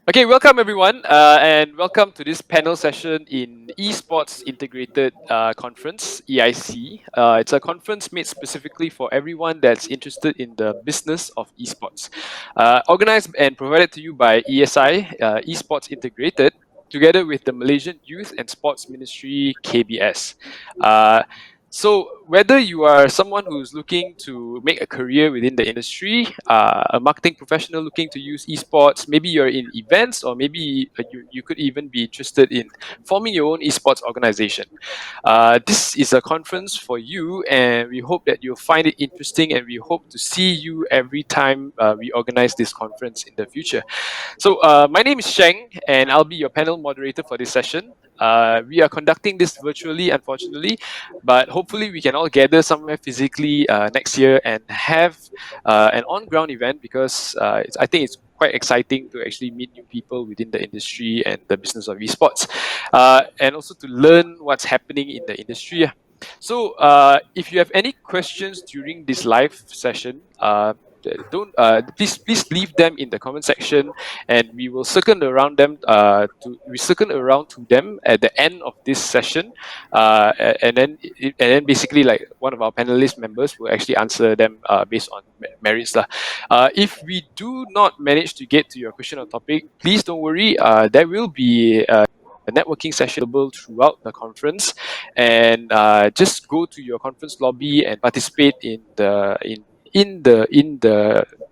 Okay, welcome everyone, and welcome to this panel session in Esports Integrated Conference (EIC). It's a conference made specifically for everyone that's interested in the business of esports. Organized and provided to you by ESI, Esports Integrated, together with the Malaysian Youth and Sports Ministry (KBS). So, whether you are someone who's looking to make a career within the industry, a marketing professional looking to use esports, maybe you're in events, or maybe you could even be interested in forming your own esports organization. This is a conference for you, and we hope that you'll find it interesting, and we hope to see you every time we organize this conference in the future. So, my name is Sheng, and I'll be your panel moderator for this session. We are conducting this virtually, unfortunately, but hopefully we can all gather somewhere physically next year and have an on-ground event because I think it's quite exciting to actually meet new people within the industry and the business of esports, and also to learn what's happening in the industry. So, if you have any questions during this live session, don't please leave them in the comment section, and we will circle around to them at the end of this session, and then basically like one of our panelist members will actually answer them based on merits lah. If we do not manage to get to your question or topic, please don't worry. There will be a networking session available throughout the conference, and just go to your conference lobby and participate in the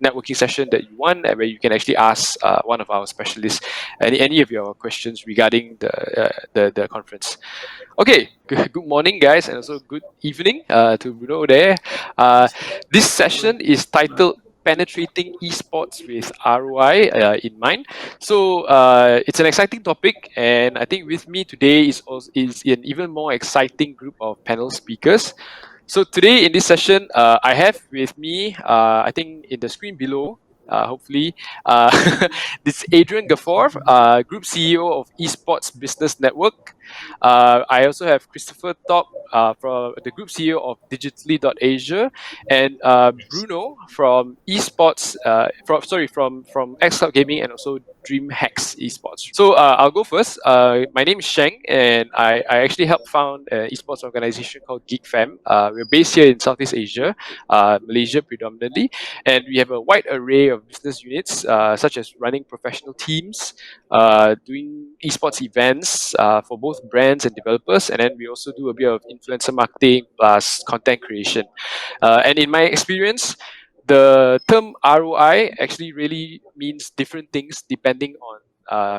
networking session that you want, and where you can actually ask one of our specialists any of your questions regarding the conference. Okay, good morning, guys, and also good evening to Bruno there. This session is titled Penetrating Esports with ROI in mind. So it's an exciting topic, and I think with me today is an even more exciting group of panel speakers. So today in this session, I have with me, I think in the screen below, hopefully, uh, this Adrian Gaffor, Group CEO of Esports Business Network. I also have Christopher Tock, from the Group CEO of Digitally.asia, and Bruno from Esports, from X Cloud Gaming and also DreamMax Esports. So I'll go first. My name is Sheng, and I actually helped found an esports organization called GeekFam. We're based here in Southeast Asia, Malaysia predominantly, and we have a wide array of business units, such as running professional teams, doing esports events for both brands and developers, and then we also do a bit of influencer marketing plus content creation. And in my experience, the term ROI actually really means different things depending on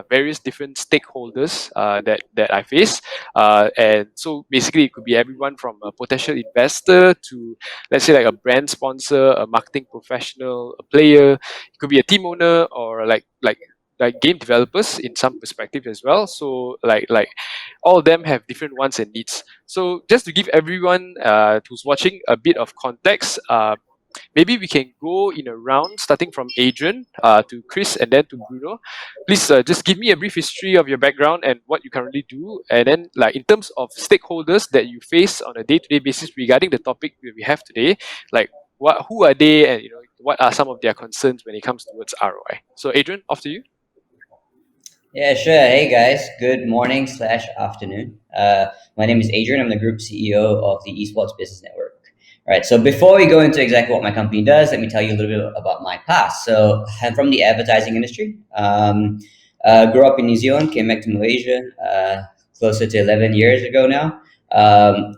various different stakeholders that I face. And so basically, it could be everyone from a potential investor to, let's say, like a brand sponsor, a marketing professional, a player. It could be a team owner, or like game developers in some perspective as well. So like all of them have different wants and needs. So just to give everyone who's watching a bit of context, maybe we can go in a round, starting from Adrian to Chris and then to Bruno. Please just give me a brief history of your background and what you currently do, and then like in terms of stakeholders that you face on a day-to-day basis regarding the topic that we have today, like who are they, and what are some of their concerns when it comes towards ROI. So Adrian, off to you. Yeah, sure. Hey guys, good morning slash afternoon. My name is Adrian. I'm the Group CEO of the Esports Business Network. All right. So before we go into exactly what my company does, let me tell you a little bit about my past. So I'm from the advertising industry. Grew up in New Zealand, came back to Malaysia closer to 11 years ago now.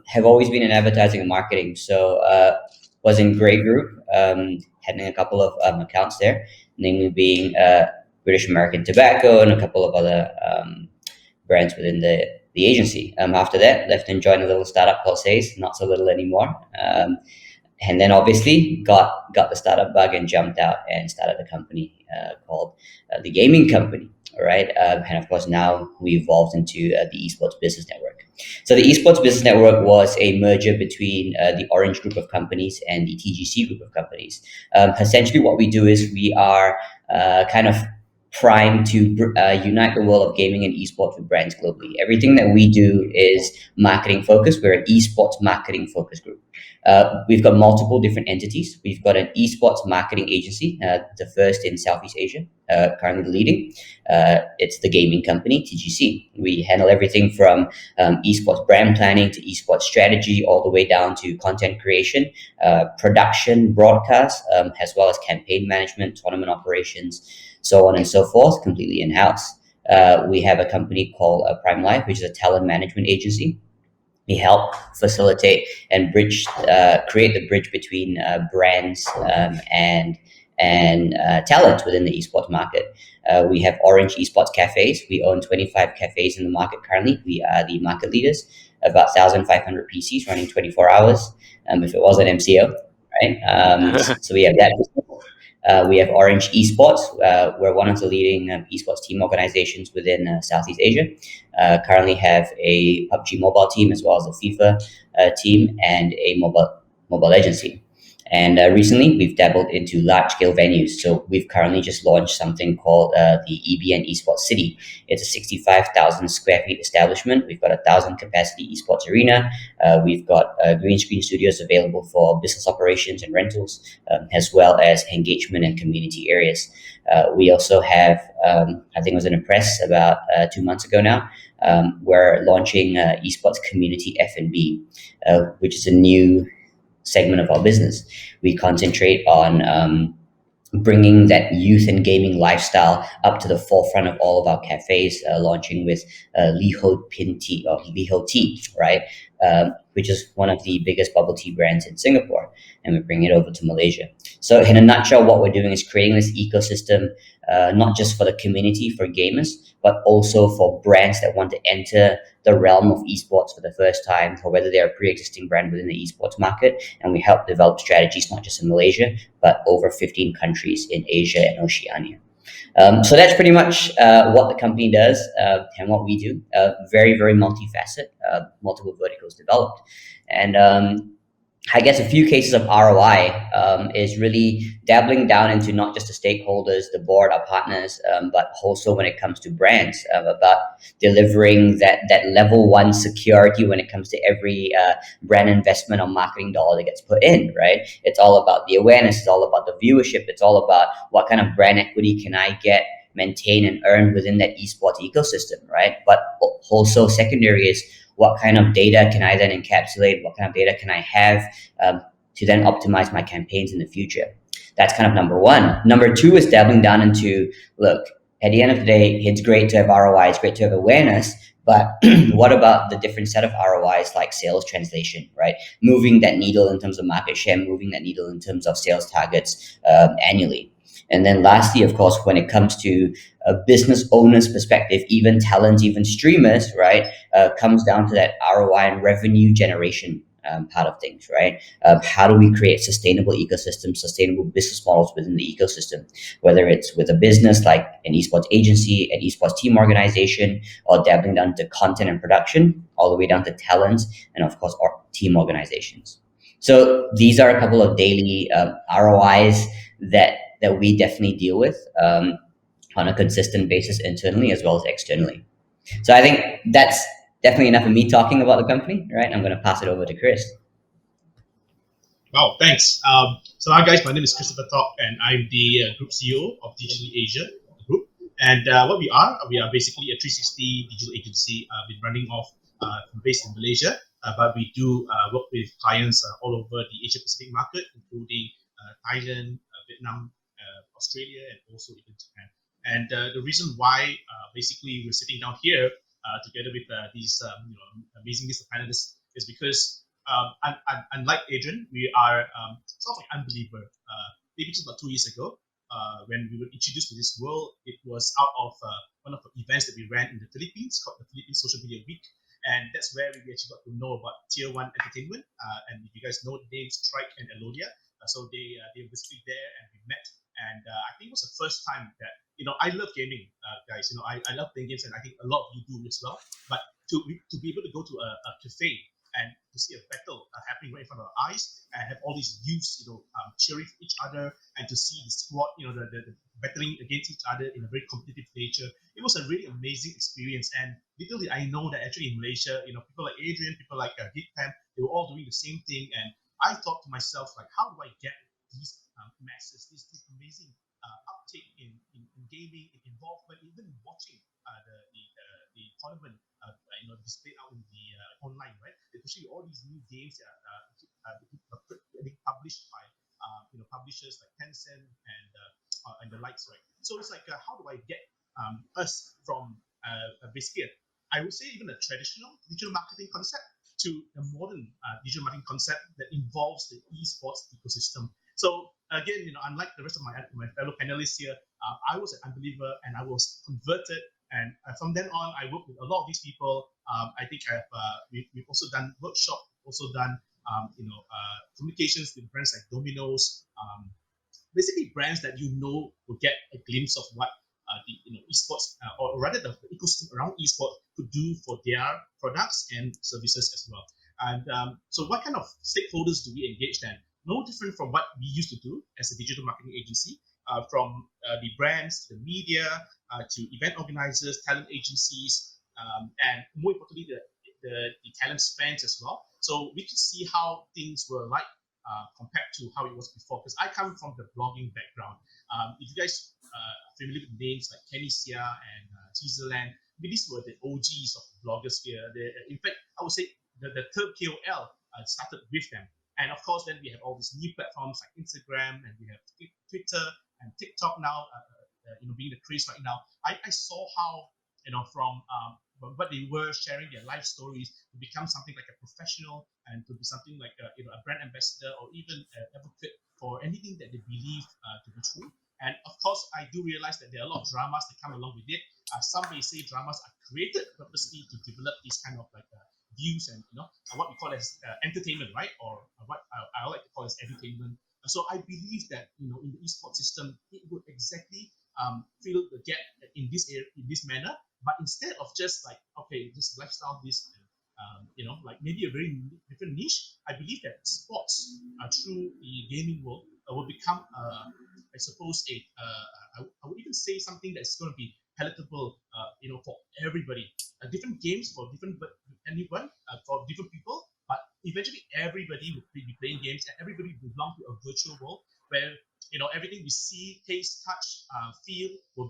Have always been in advertising and marketing. So was in Grey Group, having a couple of accounts there, namely being British American Tobacco and a couple of other brands within the agency. After that, left and joined a little startup called Says, not so little anymore. And then obviously got the startup bug and jumped out and started a company called the Gaming Company. All right, and of course now we evolved into the Esports Business Network. So the Esports Business Network was a merger between the Orange group of companies and the TGC group of companies. Essentially, what we do is we are kind of primed to unite the world of gaming and esports with brands globally. Everything that we do is marketing focused. We're an esports marketing focused group. We've got multiple different entities. We've got an esports marketing agency, the first in Southeast Asia, currently the leading. It's the gaming company, TGC. We handle everything from esports brand planning to esports strategy, all the way down to content creation, production, broadcast, as well as campaign management, tournament operations, so on and so forth, completely in-house. We have a company called Prime Life, which is a talent management agency. We help facilitate and create the bridge between brands and talent within the esports market. We have Orange Esports Cafes. We own 25 cafes in the market currently. We are the market leaders, about 1,500 PCs running 24 hours. If it was an MCO, right? So we have that business. We have Orange Esports. We're one of the leading esports team organizations within Southeast Asia. Currently have a PUBG mobile team as well as a FIFA team and a mobile agency. And recently, we've dabbled into large-scale venues. So we've currently just launched something called the EBN Esports City. It's a 65,000 square feet establishment. We've got a 1,000 capacity esports arena. We've got green screen studios available for business operations and rentals, as well as engagement and community areas. We also have, I think it was in a press about 2 months ago now, we're launching esports community F&B, which is a new segment of our business. We concentrate on bringing that youth and gaming lifestyle up to the forefront of all of our cafes, launching with Liho Pin Tea or Liho Tea, right? Which is one of the biggest bubble tea brands in Singapore, and we bring it over to Malaysia. So in a nutshell, what we're doing is creating this ecosystem, not just for the community, for gamers, but also for brands that want to enter the realm of esports for the first time, or whether they're a pre-existing brand within the esports market. And we help develop strategies, not just in Malaysia, but over 15 countries in Asia and Oceania. So that's pretty much what the company does and what we do. Very, very multifaceted, multiple verticals developed. And I guess a few cases of ROI is really dabbling down into not just the stakeholders, the board, our partners, but also when it comes to brands, about delivering that level one security when it comes to every brand investment or marketing dollar that gets put in, right? It's all about the awareness. It's all about the viewership. It's all about what kind of brand equity can I get, maintain, and earn within that esports ecosystem, right? But also secondary is, what kind of data can I then encapsulate? What kind of data can I have to then optimize my campaigns in the future? That's kind of number one. Number two is dabbling down into, look, at the end of the day, it's great to have ROI, it's great to have awareness, but what about the different set of ROIs like sales translation, right? Moving that needle in terms of market share, moving that needle in terms of sales targets annually. And then lastly, of course, when it comes to a business owner's perspective, even talents, even streamers, right, comes down to that ROI and revenue generation part of things, right? How do we create sustainable ecosystems, sustainable business models within the ecosystem, whether it's with a business like an esports agency, an esports team organization, or dabbling down to content and production, all the way down to talents, and of course, our team organizations. So these are a couple of daily ROIs that we definitely deal with on a consistent basis internally as well as externally. So I think that's definitely enough of me talking about the company, right? I'm going to pass it over to Chris. Wow, thanks. So hi guys, my name is Christopher Tock, and I'm the Group CEO of Digitally.asia Group. And what we are basically a 360 digital agency, been running off based in Malaysia, but we do work with clients all over the Asia Pacific market, including Thailand, Vietnam, Australia, and also even Japan. And the reason why basically we're sitting down here together with these amazing list of panelists is because unlike Adrian, we are sort of like unbeliever. Maybe just about 2 years ago, when we were introduced to this world, it was out of one of the events that we ran in the Philippines called the Philippines Social Media Week. And that's where we actually got to know about Tier 1 entertainment. And if you guys know the names Strike and Elodia, so they were basically there and we met. And I think it was the first time that, I love gaming, guys. I love playing games, and I think a lot of you do as well. But to be able to go to a cafe and to see a battle happening right in front of our eyes, and have all these youths, cheering for each other, and to see the squad, the battling against each other in a very competitive nature, it was a really amazing experience. And literally, I know that actually in Malaysia, people like Adrian, people like Deep Pam, they were all doing the same thing, and I thought to myself, like, how do I get these masses, this amazing uptake in gaming, in involvement, even watching the tournament, displayed out in the online, right? Especially all these new games that are getting published by publishers like Tencent and the likes, right? So it's like, how do I get us from basically, I would say even a traditional digital marketing concept to a modern digital marketing concept that involves the esports ecosystem. So again, unlike the rest of my fellow panelists here, I was an unbeliever and I was converted. And from then on, I worked with a lot of these people. I think we've also done workshop, also done communications with brands like Domino's, basically brands that will get a glimpse of what the esports or rather the ecosystem around esports could do for their products and services as well. And so, what kind of stakeholders do we engage then? No different from what we used to do as a digital marketing agency, from the brands, the media, to event organizers, talent agencies, and more importantly, the talent spans as well. So we could see how things were like compared to how it was before. Because I come from the blogging background. If you guys are familiar with names like Kenny Sia and Teaserland, these were the OGs of the blogosphere. In fact, I would say the third KOL started with them. And of course, then we have all these new platforms like Instagram, and we have Twitter and TikTok now, being the craze right now. I saw how, from what they were sharing their life stories to become something like a professional and to be something like a brand ambassador or even an advocate for anything that they believe to be true. And of course, I do realize that there are a lot of dramas that come along with it. Some may say dramas are created purposely to develop these kind of like views and what we call as entertainment, right? Or what I like to call as entertainment. So I believe that in the esports system, it would exactly fill the gap in this manner. But instead of just like, okay, this lifestyle, this like maybe a very different niche, I believe that sports through the gaming world will become, I suppose, I would even say something that's going to be palatable, for everybody. Different games for anyone, for different people, but eventually everybody will be playing games and everybody will belong to a virtual world where everything we see, taste, touch, feel will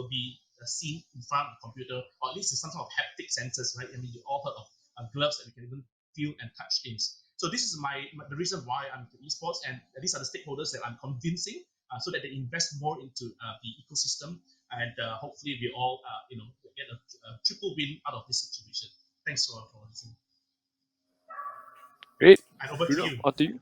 be seen in front of the computer, or at least in some sort of haptic sensors, right? I mean, you all heard of gloves that we can even feel and touch things. So this is the reason why I'm into esports, and these are the stakeholders that I'm convincing so that they invest more into the ecosystem, and hopefully we all get a triple win out of this situation. Thanks for listening. Great. And over Bruno, to you. on to you.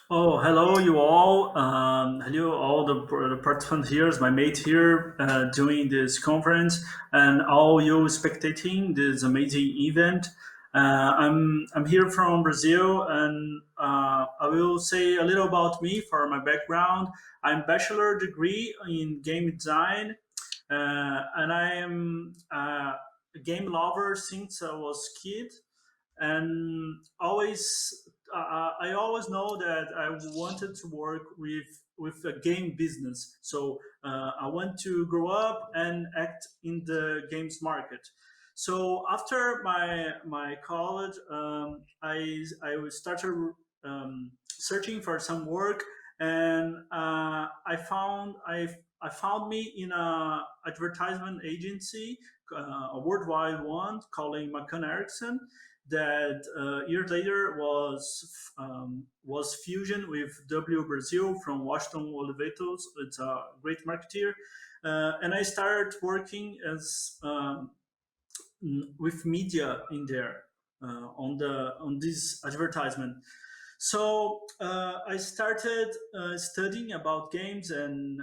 Oh, hello, you all. Hello, all the participants here, my mate here doing this conference, and all you spectating this amazing event. I'm here from Brazil, and I will say a little about me for my background. I'm bachelor degree in game design, and I am a game lover since I was kid, and I always know that I wanted to work with a game business. So I want to grow up and act in the games market. So after my college, I started searching for some work, and I found me in a advertisement agency, a worldwide one, calling McCann Erickson, that years later was fusion with W Brazil from Washington Olivetos. It's a great marketeer, and I started working as with media in there on this advertisement. So I started studying about games and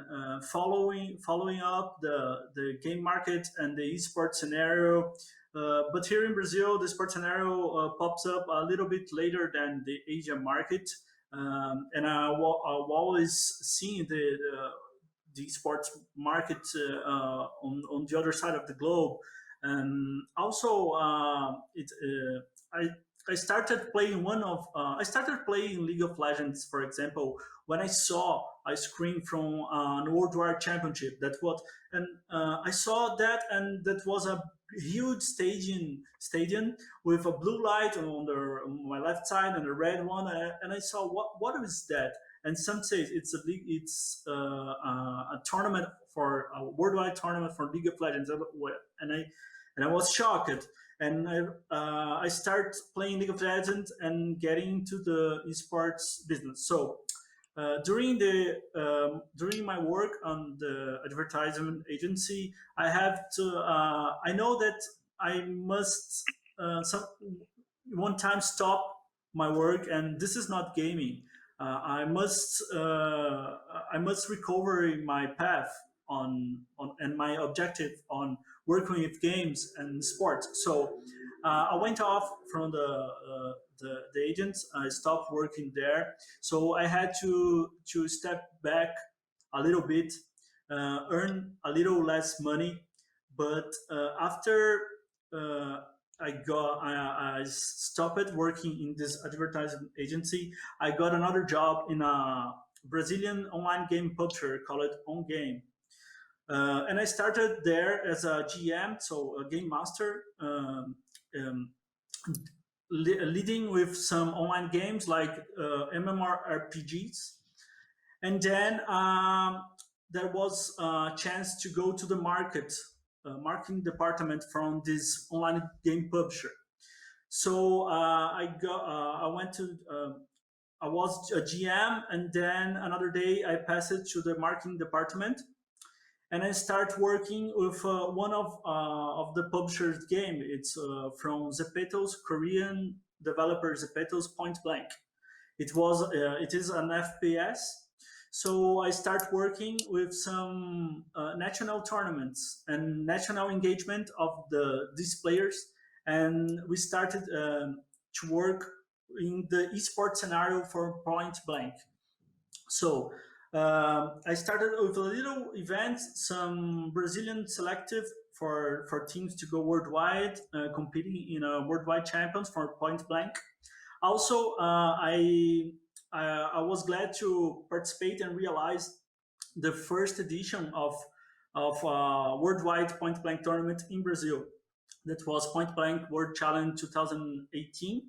following up the game market and the esports scenario. But here in Brazil, the sports scenario pops up a little bit later than the Asia market, and I've always seen the sports market on the other side of the globe. And also, I started playing I started playing League of Legends, for example, when I saw a screen from an worldwide championship. I saw that, and that was a huge stadium with a blue light on my left side and a red one, and I saw what is that? And some say it's a tournament for a worldwide tournament for League of Legends, and I was shocked. And I started playing League of Legends and getting into the esports business. So during my work on the advertisement agency, I know that I must one time stop my work, and this is not gaming. I must recover my path on and my objective on working with games and sports. So I went off from the agents. I stopped working there, so I had to step back a little bit, earn a little less money. But after I stopped working in this advertising agency, I got another job in a Brazilian online game publisher called On Game. And I started there as a GM, so a game master, um, leading with some online games like MMORPGs. And then there was a chance to go to the marketing department from this online game publisher. So I went to. I was a GM, and then another day I passed it to the marketing department, and I start working with one of the publishers' game. It's from Zepeto's Korean developer Zepeto's Point Blank. It is an FPS. So I start working with some national tournaments and national engagement of these players, and we started to work in the esports scenario for Point Blank. So I started with a little event, some Brazilian selective for teams to go worldwide, competing in a worldwide champions for Point Blank. Also, I was glad to participate and realize the first edition of worldwide Point Blank tournament in Brazil. That was Point Blank World Challenge 2018.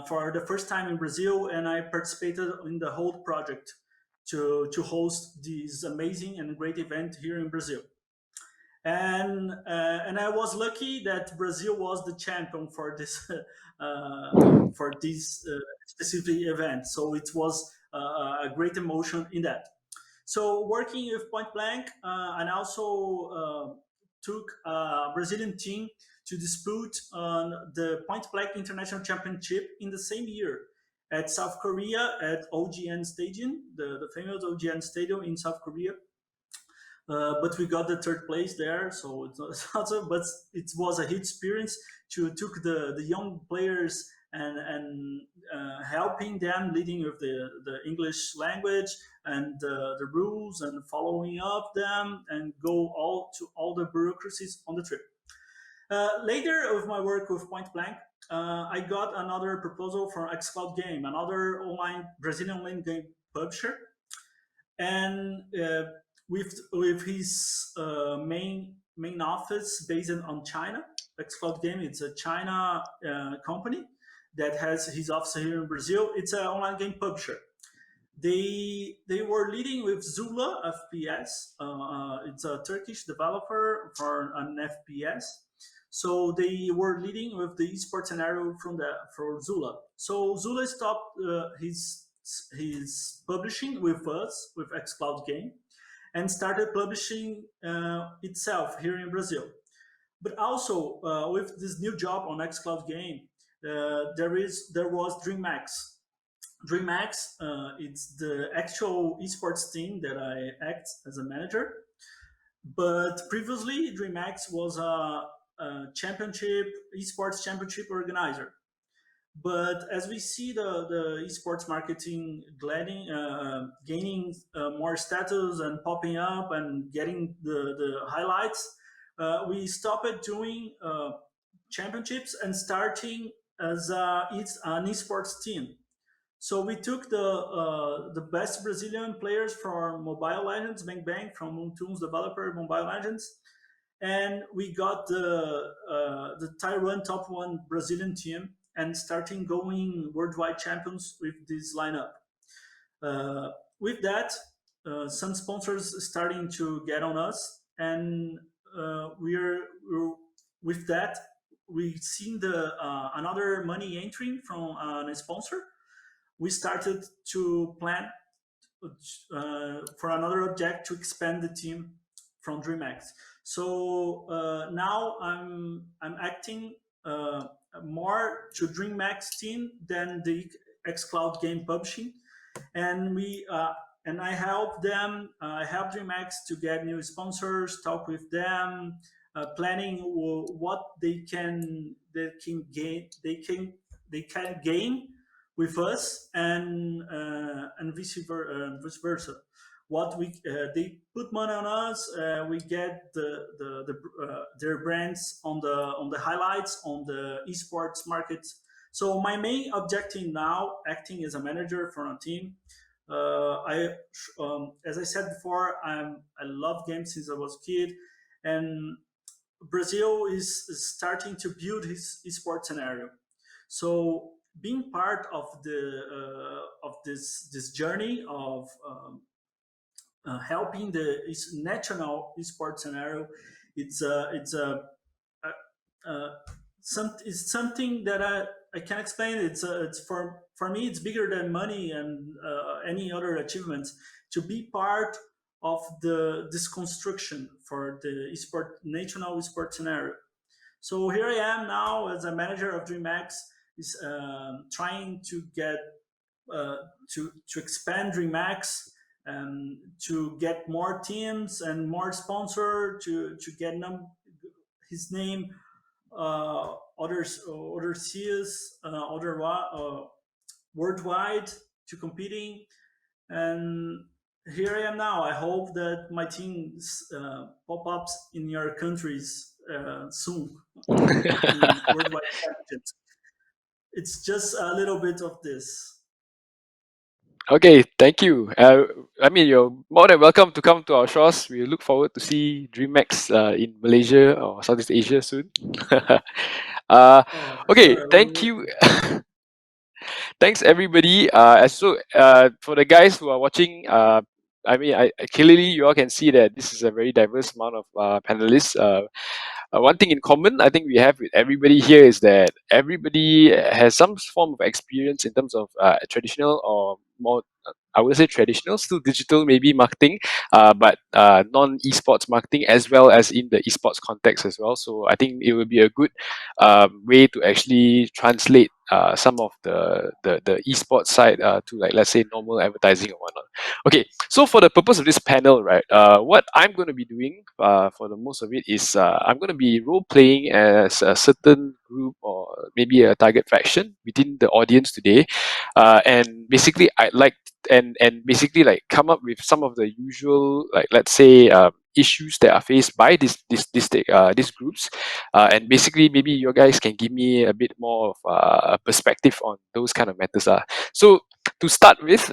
For the first time in Brazil, and I participated in the whole project to host this amazing and great event here in Brazil. And I was lucky that Brazil was the champion for this specific event. So it was a great emotion in that. So working with Point Blank, and also took a Brazilian team to dispute the Point Blank International Championship in the same year at South Korea at OGN Stadium, the famous OGN Stadium in South Korea. But we got the third place there, so it's also, but it was a huge experience to took the young players and helping them, leading with the English language and the rules and following up them and go all the bureaucracies on the trip. Later of my work with Point Blank, I got another proposal from xCloud Game, another Brazilian online game publisher, and with his main office based on China. xCloud Game, it's a China company that has his office here in Brazil. It's an online game publisher. They were leading with Zula FPS. It's a Turkish developer for an FPS. So they were leading with the esports scenario for Zula. So Zula stopped his publishing with us, with xCloud Game, and started publishing itself here in Brazil. But also with this new job on xCloud Game, there was DreamMax. DreamMax, it's the actual esports team that I act as a manager. But previously, DreamMax was a esports championship organizer. But as we see the esports marketing gaining more status and popping up and getting the highlights, we stopped doing championships and starting as an esports team. So we took the best Brazilian players from Mobile Legends, Bang Bang, from Moontoon's developer Mobile Legends, and we got the Taiwan top one Brazilian team, and starting going worldwide champions with this lineup. Uh, with that, some sponsors starting to get on us, and we're with that we seen the another money entering from a sponsor. We started to plan for another object to expand the team from DreamMax. So now I'm acting more to DreamMax team than the xCloud game publishing, and we and I help them. I help DreamMax to get new sponsors, talk with them, planning what they can gain. They can gain with us, and vice versa. What we they put money on us, we get their brands on the highlights on the esports market. So my main objective now, acting as a manager for a team, as I said before, I love games since I was a kid, and Brazil is starting to build his esports scenario. So being part of this journey of helping the national esports scenario, it's a it's something that I can't explain. It's for me it's bigger than money and any other achievements to be part of this construction for the national esport scenario. So here I am now as a manager of DreamMax, is trying to get uh, to expand DreamMax, to get more teams and more sponsor to get his name other seas worldwide to competing. And here I am now. I hope that my teams pop ups in your countries soon in worldwide championships. It's just a little bit of this. Okay, thank you. I mean, you're more than welcome to come to our shores. We look forward to see DreamMax in Malaysia or Southeast Asia soon. uh, Oh, okay, sure. thank you. Thanks everybody. For the guys who are watching, I mean, clearly you all can see that this is a very diverse amount of panelists. One thing in common I think we have with everybody here is that everybody has some form of experience in terms of traditional or more, I would say traditional, still digital maybe marketing, but non esports marketing as well as in the esports context as well. So I think it would be a good way to actually translate some of the esports side to, like, let's say normal advertising or whatnot. Okay, so for the purpose of this panel, right, what I'm going to be doing for the most of it is I'm going to be role playing as a certain group or maybe a target faction within the audience today, and basically I'd like and basically like come up with some of the usual, like, let's say issues that are faced by these groups, and basically maybe you guys can give me a bit more of a perspective on those kind of matters. So to start with,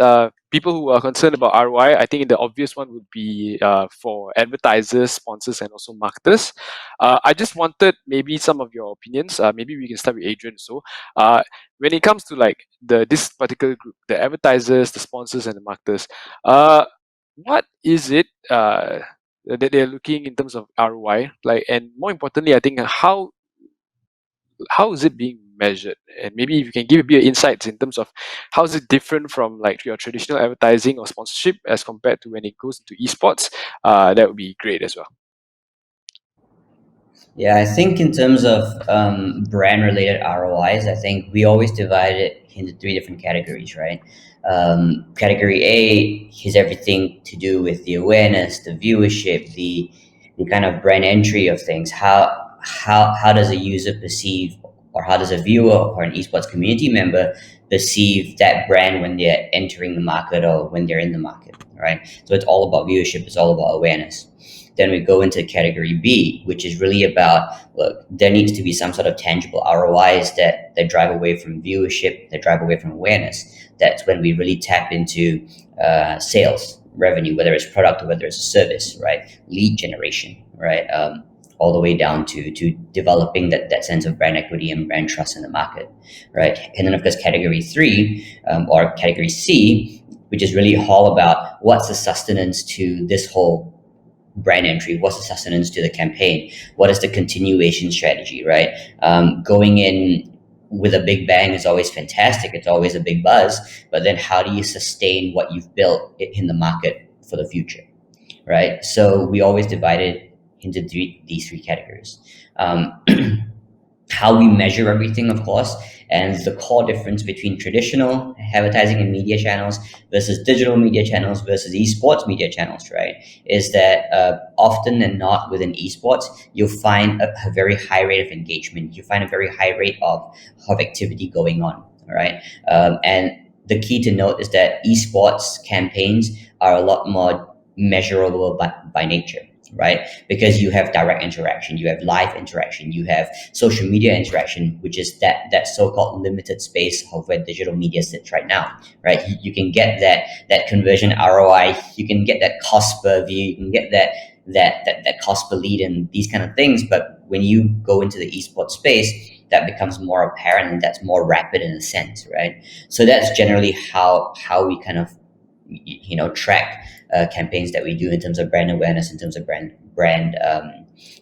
people who are concerned about ROI, I think the obvious one would be for advertisers, sponsors, and also marketers. I just wanted maybe some of your opinions. Maybe we can start with Adrian. So, when it comes to like this particular group, the advertisers, the sponsors, and the marketers, what is it that they're looking in terms of ROI? Like, and more importantly, I think how is it being measured? And maybe if you can give a bit of insights in terms of how is it different from like your traditional advertising or sponsorship as compared to when it goes into esports, that would be great as well. Yeah, I think in terms of brand related ROIs, I think we always divide it into three different categories, right? Category A is everything to do with the awareness, the viewership, the kind of brand entry of things. How does a user perceive, or how does a viewer or an esports community member perceive that brand when they're entering the market or when they're in the market, right? So it's all about viewership, it's all about awareness. Then we go into category B, which is really about, look, there needs to be some sort of tangible ROIs that that drive away from viewership, that drive away from awareness, that's when we really tap into sales, revenue, whether it's product or whether it's a service, right? Lead generation, right? All the way down to developing that sense of brand equity and brand trust in the market, right? And then of course category 3 or category C, which is really all about what's the sustenance to this whole brand entry, what's the sustenance to the campaign, what is the continuation strategy, right? Going in with a big bang is always fantastic, it's always a big buzz, but then how do you sustain what you've built in the market for the future, right? So we always divide it into these three categories. How we measure everything, of course, and the core difference between traditional advertising and media channels versus digital media channels versus esports media channels, right, is that often and not within esports, you'll find a very high rate of engagement. You find a very high rate of activity going on, right? And the key to note is that esports campaigns are a lot more measurable by nature, right? Because you have direct interaction, you have live interaction, you have social media interaction, which is that so-called limited space of where digital media sits right now, right? You can get that conversion ROI, you can get that cost per view, you can get that cost per lead and these kind of things. But when you go into the esports space, that becomes more apparent and that's more rapid in a sense, right? So that's generally how we kind of track campaigns that we do in terms of brand awareness, in terms of brand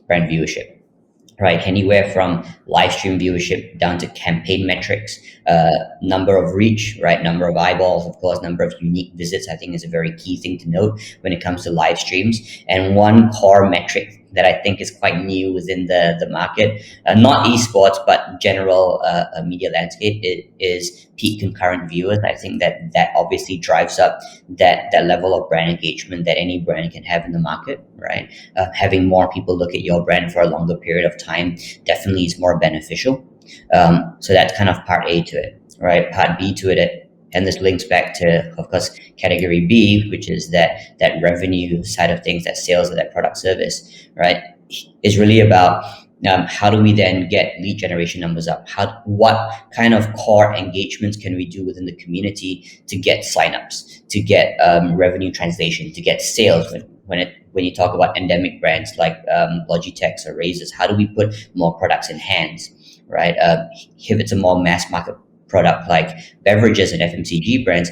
viewership, right? Anywhere from live stream viewership down to campaign metrics, number of reach, right? Number of eyeballs, of course, number of unique visits, I think is a very key thing to note when it comes to live streams. And one core metric that I think is quite new within the market, not esports, but general media landscape, is peak concurrent viewers. I think that obviously drives up that level of brand engagement that any brand can have in the market, right? Having more people look at your brand for a longer period of time definitely is more beneficial. So that's kind of part A to it, right? Part B to it, and this links back to, of course, category B, which is that revenue side of things, that sales of that product service, right, is really about how do we then get lead generation numbers up? What kind of core engagements can we do within the community to get signups, to get revenue translation, to get sales? When you talk about endemic brands like Logitech or Razors, how do we put more products in hands, right? If it's a more mass market product like beverages and FMCG brands,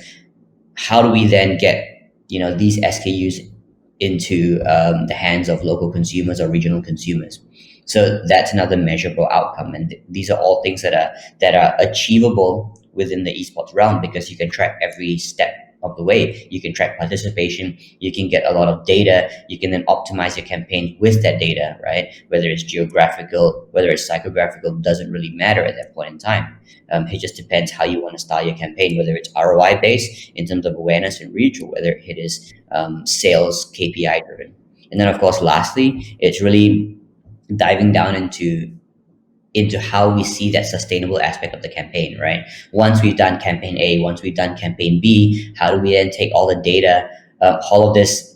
how do we then get these SKUs into the hands of local consumers or regional consumers? So that's another measurable outcome, and these are all things that are achievable within the esports realm, because you can track every step of the way. You can track participation, you can get a lot of data, you can then optimize your campaign with that data, right? Whether it's geographical, whether it's psychographical, doesn't really matter at that point in time. It just depends how you want to style your campaign, whether it's ROI based in terms of awareness and reach, or whether it is sales KPI driven. And then of course lastly, it's really diving down into how we see that sustainable aspect of the campaign, right? Once we've done campaign A, once we've done campaign B, how do we then take all the data, all of this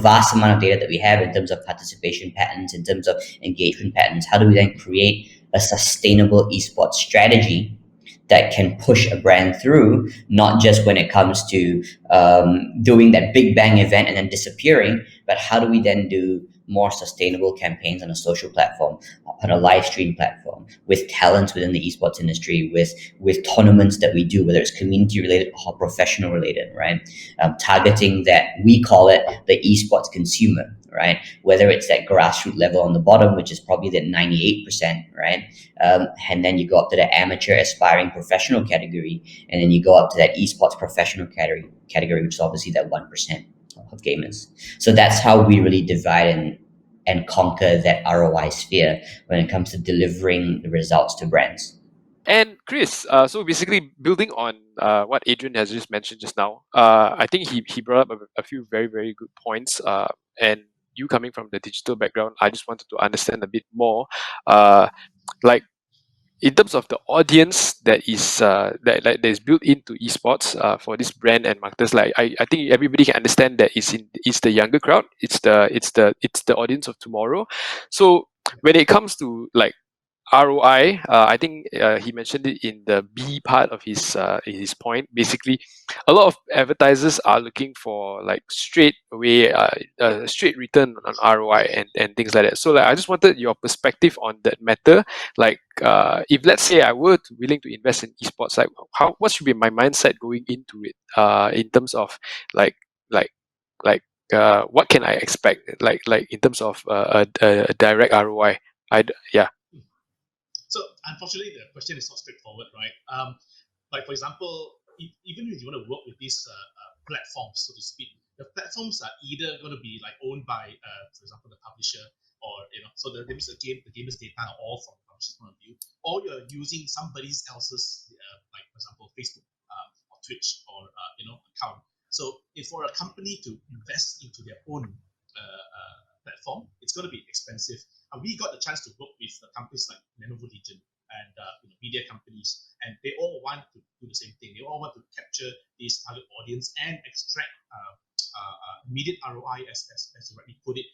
vast amount of data that we have in terms of participation patterns, in terms of engagement patterns, how do we then create a sustainable esports strategy that can push a brand through, not just when it comes to doing that big bang event and then disappearing, but how do we then do more sustainable campaigns on a social platform, on a live stream platform, with talents within the esports industry, with tournaments that we do, whether it's community related or professional related, right? Targeting that, we call it the esports consumer, right? Whether it's that grassroots level on the bottom, which is probably that 98%, right? And then you go up to the amateur, aspiring, professional category, and then you go up to that esports professional category, which is obviously that 1% of gamers. So that's how we really divide and conquer that ROI sphere when it comes to delivering the results to brands. And Chris, so basically building on what Adrian has just mentioned just now, I think he brought up a few very, very good points. And you coming from the digital background, I just wanted to understand a bit more, like in terms of the audience that is is built into esports for this brand and marketers. Like I think everybody can understand that it's the younger crowd, it's the audience of tomorrow. So when it comes to like ROI, I think he mentioned it in the B part of his point. Basically, a lot of advertisers are looking for like straight away, straight return on ROI and things like that. So like, I just wanted your perspective on that matter. Like, if let's say I were willing to invest in esports, like what should be my mindset going into it? In terms of like like like what can I expect? Like in terms of a direct ROI. Yeah. So unfortunately, the question is not straightforward, right? Like for example, even if you want to work with these platforms, so to speak, the platforms are either going to be like owned by, for example, the publisher, or so the gamer's data are all from the publisher's point of view, or you're using somebody else's, like for example, Facebook or Twitch or account. So if for a company to invest into their own platform, it's going to be expensive. We got the chance to work with companies like Lenovo Legion and media companies, and they all want to do the same thing. They all want to capture this target audience and extract immediate ROI, as you rightly put it.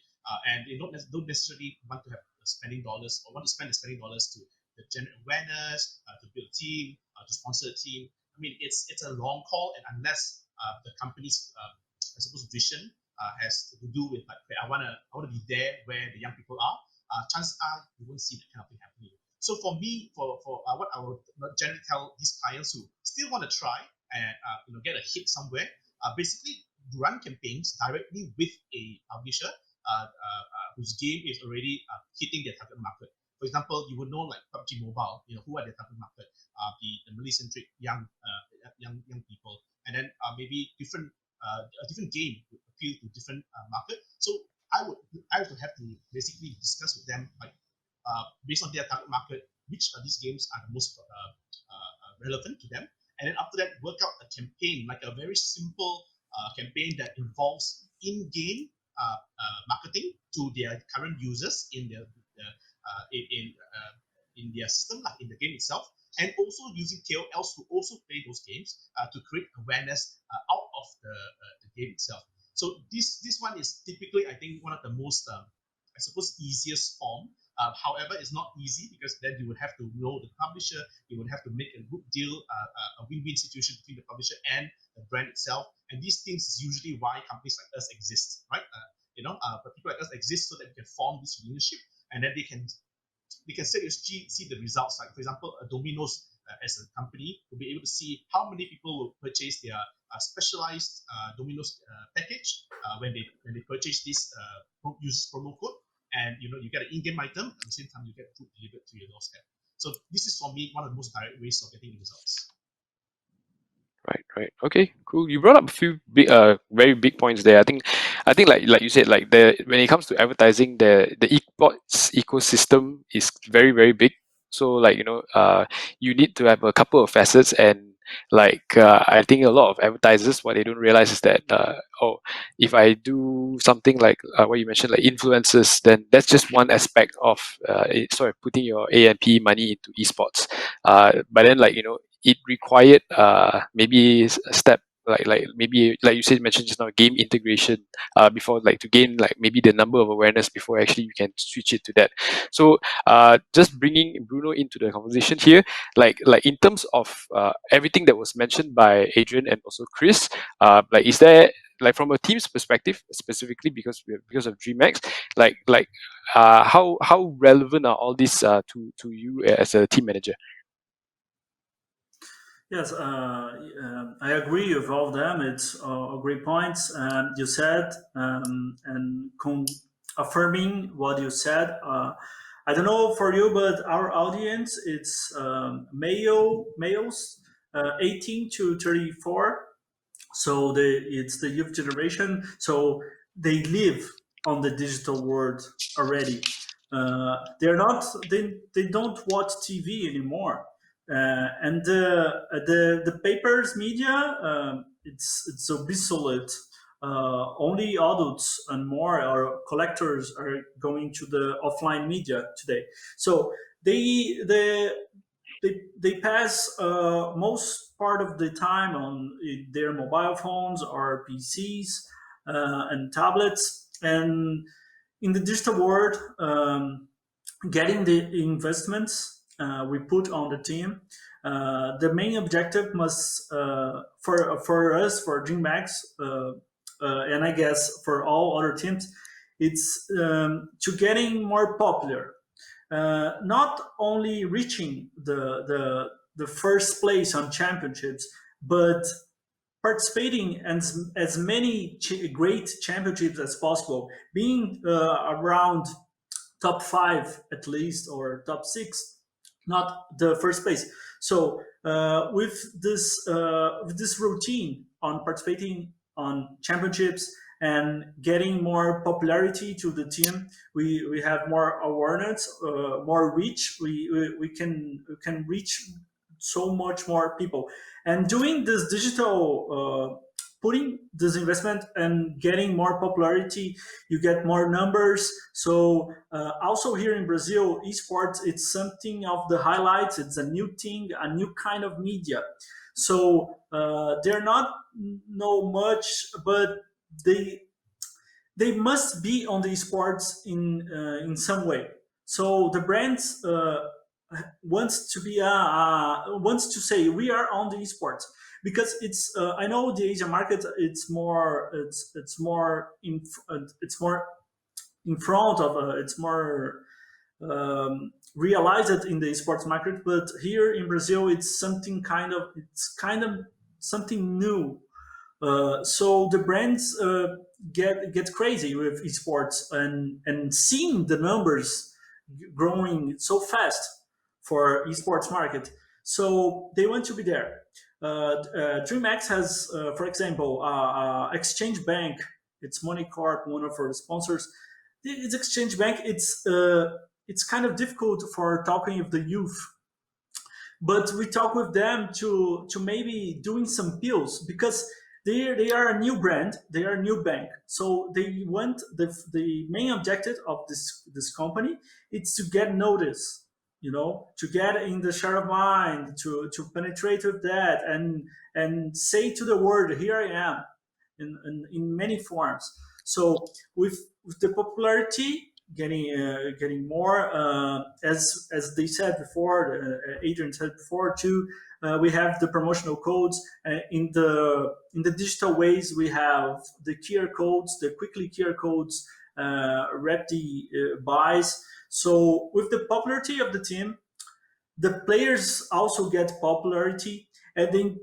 And they don't necessarily want to have spending dollars, or want to spend the spending dollars to generate awareness, to build a team, to sponsor a team. I mean, it's a long call, and unless the company's I suppose vision has to do with like, I want to be there where the young people are. Chances are you won't see that kind of thing happening. So for me, for what I would generally tell these clients who still want to try and get a hit somewhere, basically run campaigns directly with a publisher whose game is already hitting their target market. For example, you would know like PUBG Mobile, who are their target market, the Malay-centric young people, and then maybe a different game would appeal to different market. So I would have to basically discuss with them like based on their target market, which of these games are the most relevant to them, and then after that work out a campaign, like a very simple campaign that involves in-game marketing to their current users in their in their system, like in the game itself, and also using KOLs to also play those games to create awareness out of the game itself. So this one is typically, I think, one of the most I suppose easiest form. However, it's not easy because then you would have to know the publisher. You would have to make a good deal, a win-win situation between the publisher and the brand itself. And these things is usually why companies like us exist, right? But people like us exist so that we can form this relationship, and then they can see the results. Like for example, Domino's as a company will be able to see how many people will purchase their specialized Domino's package when they purchase this use promo code, and you get an in-game item at the same time you get food delivered to your doorstep. So this is for me one of the most direct ways of getting results. Right. Okay, cool. You brought up a few big, very big points there. I think like you said, like when it comes to advertising, the esports ecosystem is very, very big. So like you need to have a couple of facets, and like I think a lot of advertisers, what they don't realize is that if I do something like what you mentioned, like influencers, then that's just one aspect of sort of putting your A&P money into esports. But then it required maybe a step like maybe like you said, mentioned just now, game integration before, like to gain like maybe the number of awareness before actually you can switch it to that. So just bringing Bruno into the conversation here, like in terms of everything that was mentioned by Adrian and also Chris, like is there, like from a team's perspective specifically, because of DreamMax, how relevant are all these to you as a team manager? Yes, I agree with all of them. It's great points you said, and affirming what you said. I don't know for you, but our audience, it's males 18 to 34. So it's the youth generation. So they live on the digital world already. They don't watch TV anymore, and the papers media, it's obsolete. Only adults and more or collectors are going to the offline media today. So they they pass most part of the time on their mobile phones or PCs and tablets. And in the digital world, getting the investments we put on the team. The main objective must for us for DreamMax and I guess for all other teams, it's to getting more popular. Not only reaching the first place on championships, but participating in as many great championships as possible, being around top 5 at least or top 6, not the first place. So with this routine on participating on championships and getting more popularity to the team, we have more awareness, more reach. We can reach so much more people, and doing this digital putting this investment and getting more popularity, you get more numbers. So also here in Brazil, esports, it's something of the highlights. It's a new thing, a new kind of media. So they're not know much, but they they must be on the esports in some way. So the brands wants to be wants to say we are on the esports, because it's I know the Asia market, it's more it's more in front of it's more realized in the sports market, but here in Brazil it's kind of something new. So the brands get crazy with esports, and seeing the numbers growing so fast for esports market, so they want to be there. DreamMax has, for example, Exchange Bank. It's Money Corp, one of our sponsors. It's Exchange Bank. It's kind of difficult for talking with the youth, but we talk with them to maybe doing some pills, because they are a new brand, they are a new bank, so they want the main objective of this company, it's to get noticed, to get in the share of mind, to penetrate with that, and say to the world, here I am, in many forms. So with the popularity getting more, as they said before, Adrian said before too. We have the promotional codes in the digital ways. We have the QR codes, the quickly QR codes, ready buys. So with the popularity of the team, the players also get popularity, and then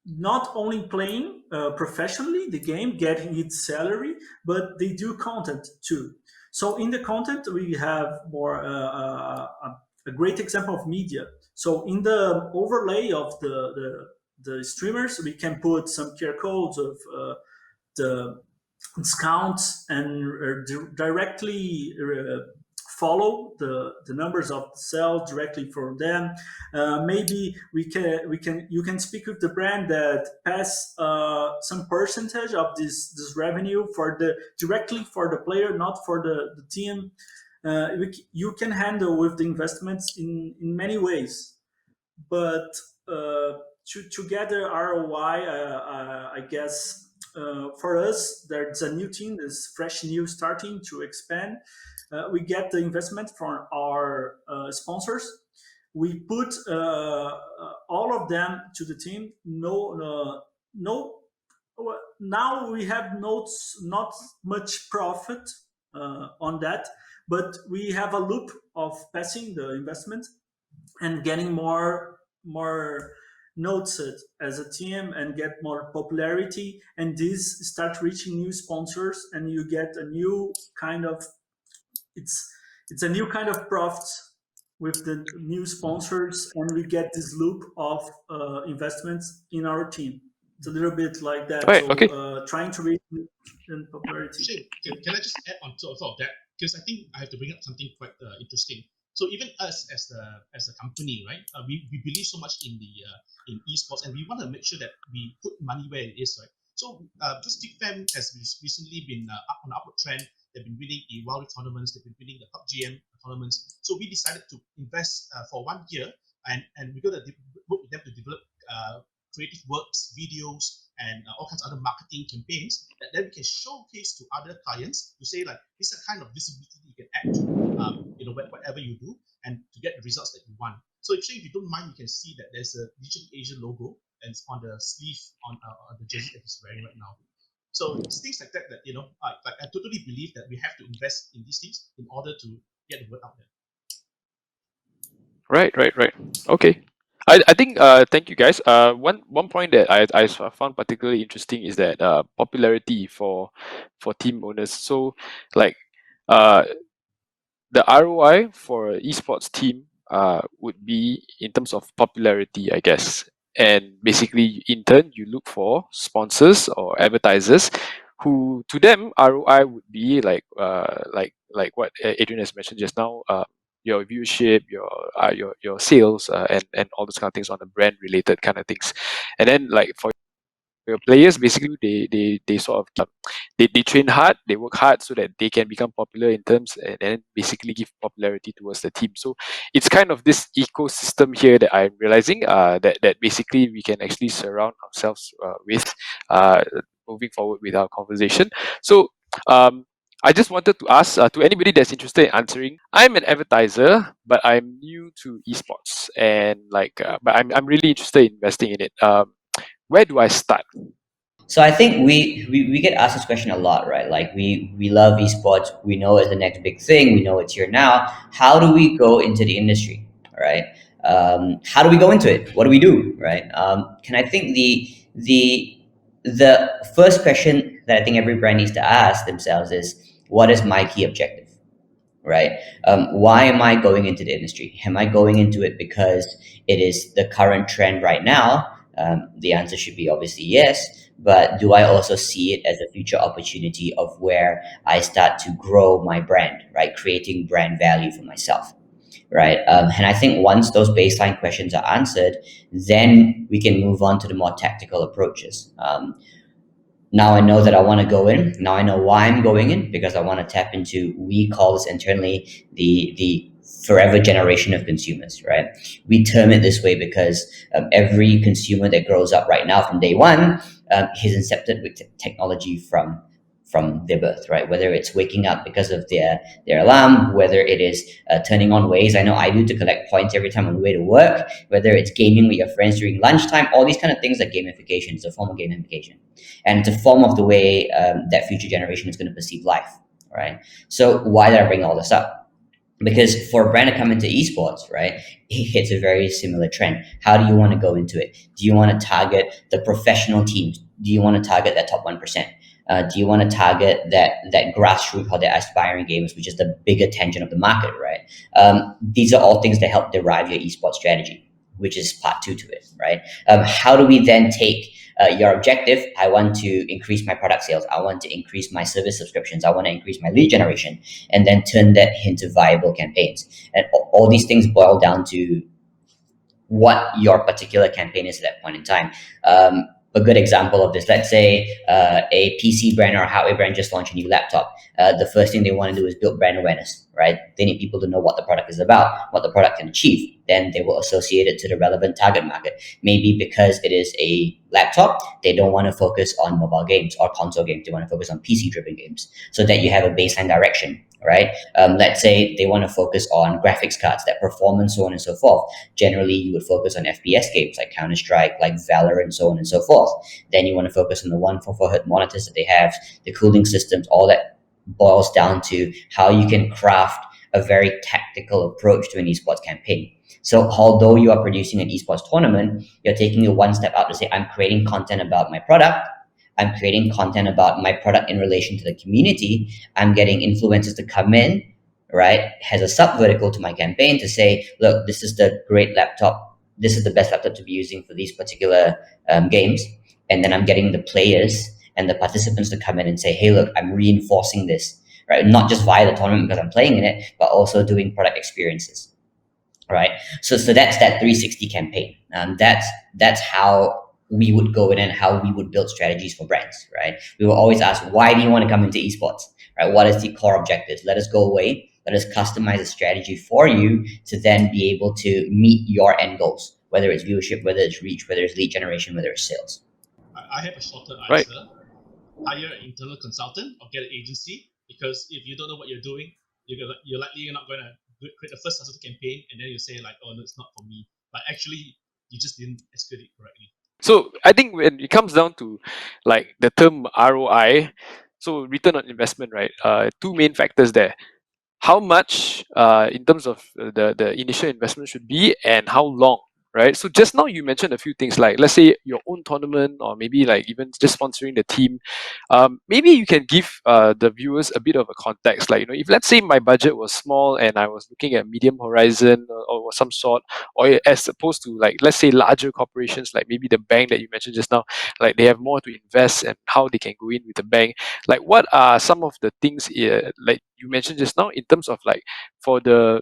not only playing professionally the game, getting its salary, but they do content too. So in the content, we have more a great example of media. So in the overlay of the streamers, we can put some QR codes of the discounts, and directly follow the numbers of the sale directly for them. Maybe you can speak with the brand that pass some percentage of this revenue for the directly for the player, not for the team. You can handle with the investments in many ways, but to get the ROI, I guess for us, there's a new team, this fresh new starting to expand. We get the investment from our sponsors. We put all of them to the team. No. Now we have not much profit on that, but we have a loop of passing the investment and getting more notes as a team, and get more popularity, and this start reaching new sponsors, and you get a new kind of it's a new kind of profit with the new sponsors, and we get this loop of investments in our team. It's a little bit like that. Right, So okay. trying to reach popularity. Shane, can I just add on top of that? Because I think I have to bring up something quite interesting. So even us as a company, right? We believe so much in in esports, and we want to make sure that we put money where it is, right? So just Fam has recently been up on the upward trend. They've been winning the Wild tournaments. They've been winning the PUBG tournaments. So we decided to invest for 1 year, and we're going to work with them to develop creative works, videos, and all kinds of other marketing campaigns that then we can showcase to other clients to say like this is the kind of visibility you can add to whatever you do and to get the results that you want. So if you don't mind, you can see that there's a Digitally Asia logo and it's on the sleeve on the jersey that he's wearing right now. So it's things like that I totally believe that we have to invest in these things in order to get the word out there. Right. Okay. I think thank you guys. One point that I found particularly interesting is that popularity for team owners. So like the ROI for an esports team would be in terms of popularity, I guess. And basically, in turn, you look for sponsors or advertisers who, to them, ROI would be like what Adrian has mentioned just now. Your viewership, your sales, and all those kind of things on the brand related kind of things. And then like for your players, basically they sort of they train hard, they work hard so that they can become popular in terms and then basically give popularity towards the team. So it's kind of this ecosystem here that I'm realizing that basically we can actually surround ourselves with moving forward with our conversation. So I just wanted to ask to anybody that's interested in answering. I'm an advertiser, but I'm new to esports, and but I'm really interested in investing in it. Where do I start? So I think we get asked this question a lot, right? Like we love esports, we know it's the next big thing, we know it's here now. How do we go into the industry, right? How do we go into it? What do we do, right? Can I think the first question that I think every brand needs to ask themselves is, what is my key objective, right? Why am I going into the industry? Am I going into it because it is the current trend right now? The answer should be obviously yes, but do I also see it as a future opportunity of where I start to grow my brand, right? Creating brand value for myself, right? And I think once those baseline questions are answered, then we can move on to the more tactical approaches. Now I know that I want to go in. Now I know why I'm going in, because I want to tap into, we call this internally the forever generation of consumers, right? We term it this way because every consumer that grows up right now from day one is incepted with technology from their birth, right? Whether it's waking up because of their alarm, whether it is turning on Waze, I know I do, to collect points every time on the way to work, whether it's gaming with your friends during lunchtime, all these kind of things. Like gamification is a form of gamification, and it's a form of the way that future generation is going to perceive life, right? So why did I bring all this up? Because for a brand to come into esports, right, it's a very similar trend. How do you want to go into it? Do you want to target the professional teams? Do you want to target that top 1%? Do you want to target that grassroots or the aspiring gamers, which is the bigger tangent of the market, right? These are all things that help derive your esports strategy, which is part 2 to it, right? How do we then take your objective? I want to increase my product sales. I want to increase my service subscriptions. I want to increase my lead generation, and then turn that into viable campaigns. And all these things boil down to what your particular campaign is at that point in time. A good example of this, let's say a PC brand or a hardware brand just launched a new laptop. The first thing they want to do is build brand awareness, right? They need people to know what the product is about, what the product can achieve. Then they will associate it to the relevant target market. Maybe because it is a laptop, they don't want to focus on mobile games or console games. They want to focus on PC-driven games, so that you have a baseline direction, right? Let's say they want to focus on graphics cards that perform and so on and so forth. Generally, you would focus on FPS games like Counter-Strike, like Valor, and so on and so forth. Then you want to focus on the 144 Hz monitors that they have, the cooling systems. All that boils down to how you can craft a very tactical approach to an esports campaign. So although you are producing an esports tournament, you're taking it one step out to say, I'm creating content about my product. I'm creating content about my product in relation to the community. I'm getting influencers to come in, right, has a sub-vertical to my campaign to say, look, this is the great laptop. This is the best laptop to be using for these particular games. And then I'm getting the players and the participants to come in and say, hey, look, I'm reinforcing this, right? Not just via the tournament because I'm playing in it, but also doing product experiences, right? So that's that 360 campaign. That's how we would go in and how we would build strategies for brands, right? We will always ask, why do you want to come into esports, right? What is the core objective? Let us go away. Let us customize a strategy for you to then be able to meet your end goals, whether it's viewership, whether it's reach, whether it's lead generation, whether it's sales. I have a shorter Right. answer. Hire an internal consultant or get an agency, because if you don't know what you're doing, you're likely not going to create the first successful campaign, and then you say like, oh no, it's not for me. But actually, you just didn't execute it correctly. So I think when it comes down to like the term ROI, so return on investment, right? Two main factors there. How much in terms of the initial investment should be, and how long, right? So just now you mentioned a few things, like let's say your own tournament, or maybe like even just sponsoring the team. Maybe you can give the viewers a bit of a context, like, if let's say my budget was small and I was looking at medium horizon, or some sort, or as opposed to, like, let's say larger corporations, like maybe the bank that you mentioned just now, like they have more to invest, and how they can go in with the bank. Like, what are some of the things like you mentioned just now, in terms of like, for the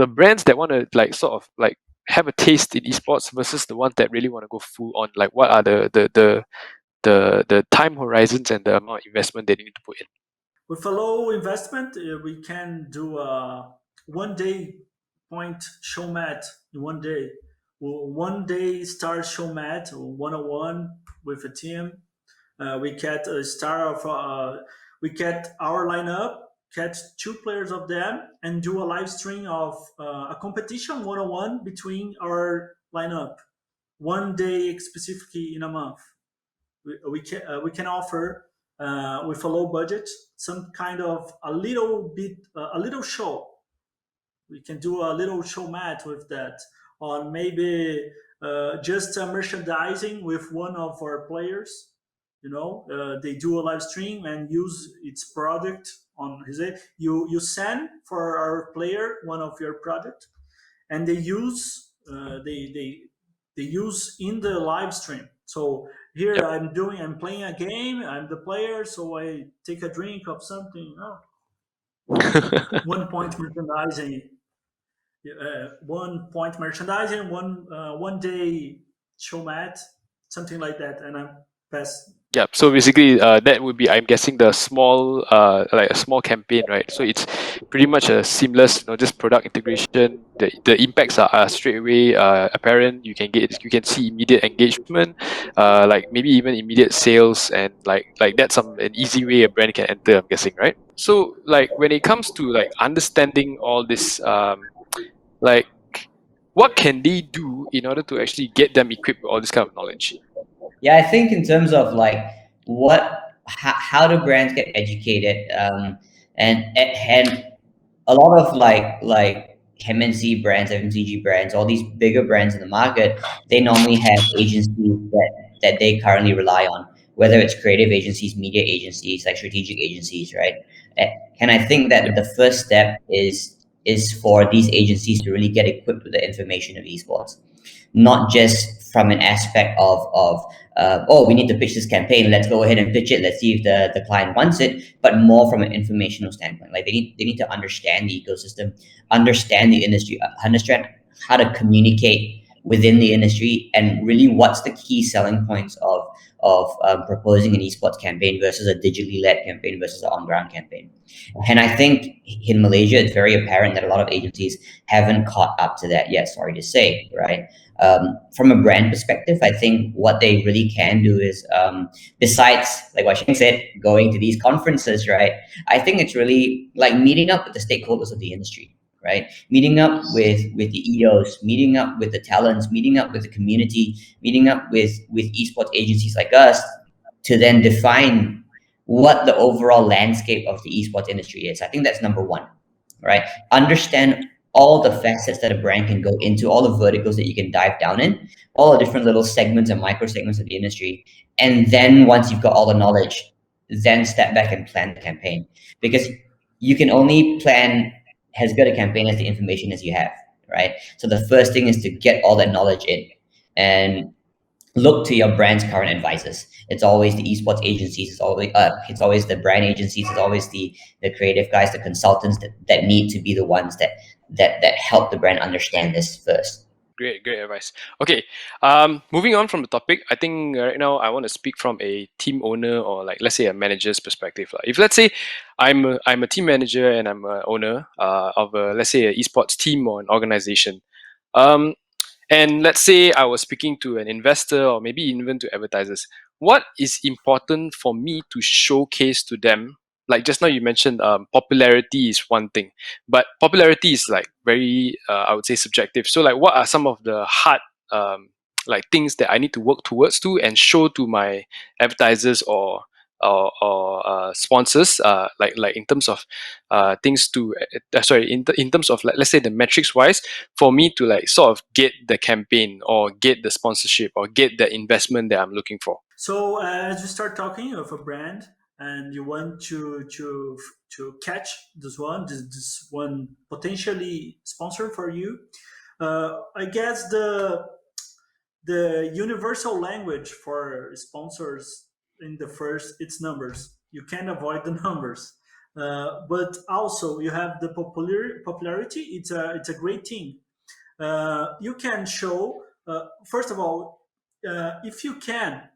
brands that want to like sort of like have a taste in esports versus the ones that really want to go full on? Like, what are the time horizons and the amount of investment they need to put in? With a low investment, we can do a 1 day point show mat in 1 day. 1 day star show mat, 101 with a team. We get a star of we get our lineup, catch 2 players of them, and do a live stream of a competition 101 between our lineup. 1 day specifically in a month. We can offer with a low budget some kind of a little bit a little show. We can do a little show mat with that, or maybe just merchandising with one of our players. They do a live stream and use its product on his. You send for our player one of your product, and they use in the live stream. So here Yep. I'm playing a game. I'm the player, so I take a drink of something. 1 point merchandising, 1 point merchandising, 1 day show mat, something like that, and I'm pass. Yeah, so basically, that would be, I'm guessing, the small, like a small campaign, right? So it's pretty much a seamless, just product integration. The impacts are straight away apparent. You can see immediate engagement, like maybe even immediate sales, and like that's an easy way a brand can enter, I'm guessing, right? So like when it comes to like understanding all this, like what can they do in order to actually get them equipped with all this kind of knowledge? Yeah, I think in terms of like how do brands get educated, and a lot of like MNC brands, FMCG brands, all these bigger brands in the market, they normally have agencies that they currently rely on, whether it's creative agencies, media agencies, like strategic agencies, right? And I think that the first step is for these agencies to really get equipped with the information of esports, not just from an aspect of oh, we need to pitch this campaign, let's go ahead and pitch it, let's see if the client wants it, but more from an informational standpoint. Like they need to understand the ecosystem, understand the industry, understand how to communicate within the industry, and really what's the key selling points of proposing an esports campaign versus a digitally led campaign versus an on-ground campaign. And I think in Malaysia, it's very apparent that a lot of agencies haven't caught up to that yet, sorry to say, right? From a brand perspective, I think what they really can do is, besides, like what Shane said, going to these conferences, right? I think it's really like meeting up with the stakeholders of the industry, right? Meeting up with the EOs, meeting up with the talents, meeting up with the community, meeting up with esports agencies like us, to then define what the overall landscape of the esports industry is. I think that's number one, right? Understand all the facets that a brand can go into, all the verticals that you can dive down in, all the different little segments and micro segments of the industry. And then once you've got all the knowledge, then step back and plan the campaign. Because you can only plan as good a campaign as the information as you have, right? So the first thing is to get all that knowledge in, and look to your brand's current advisors. It's always the esports agencies, it's always the brand agencies, it's always the creative guys, the consultants that need to be the ones that help the brand understand this first. Great advice. Okay, moving on from the topic, I think right now I want to speak from a team owner, or like let's say a manager's perspective. If let's say I'm a team manager and I'm a owner of let's say an esports team or an organization, and let's say I was speaking to an investor or maybe even to advertisers. what is important for me to showcase to them? Like just now you mentioned, popularity is one thing, but popularity is like very, I would say, subjective. So like, what are some of the hard, like things that I need to work towards to and show to my advertisers or sponsors, like in terms of things to sorry, in terms of, like, let's say the metrics wise, for me to like sort of get the campaign or get the sponsorship or get the investment that I'm looking for. So as you start talking of a brand and you want to catch this one potentially sponsor for you, I guess the universal language for sponsors in the first, it's numbers. You can't avoid the numbers. But also you have the popularity. It's a great thing. You can show, first of all, if you can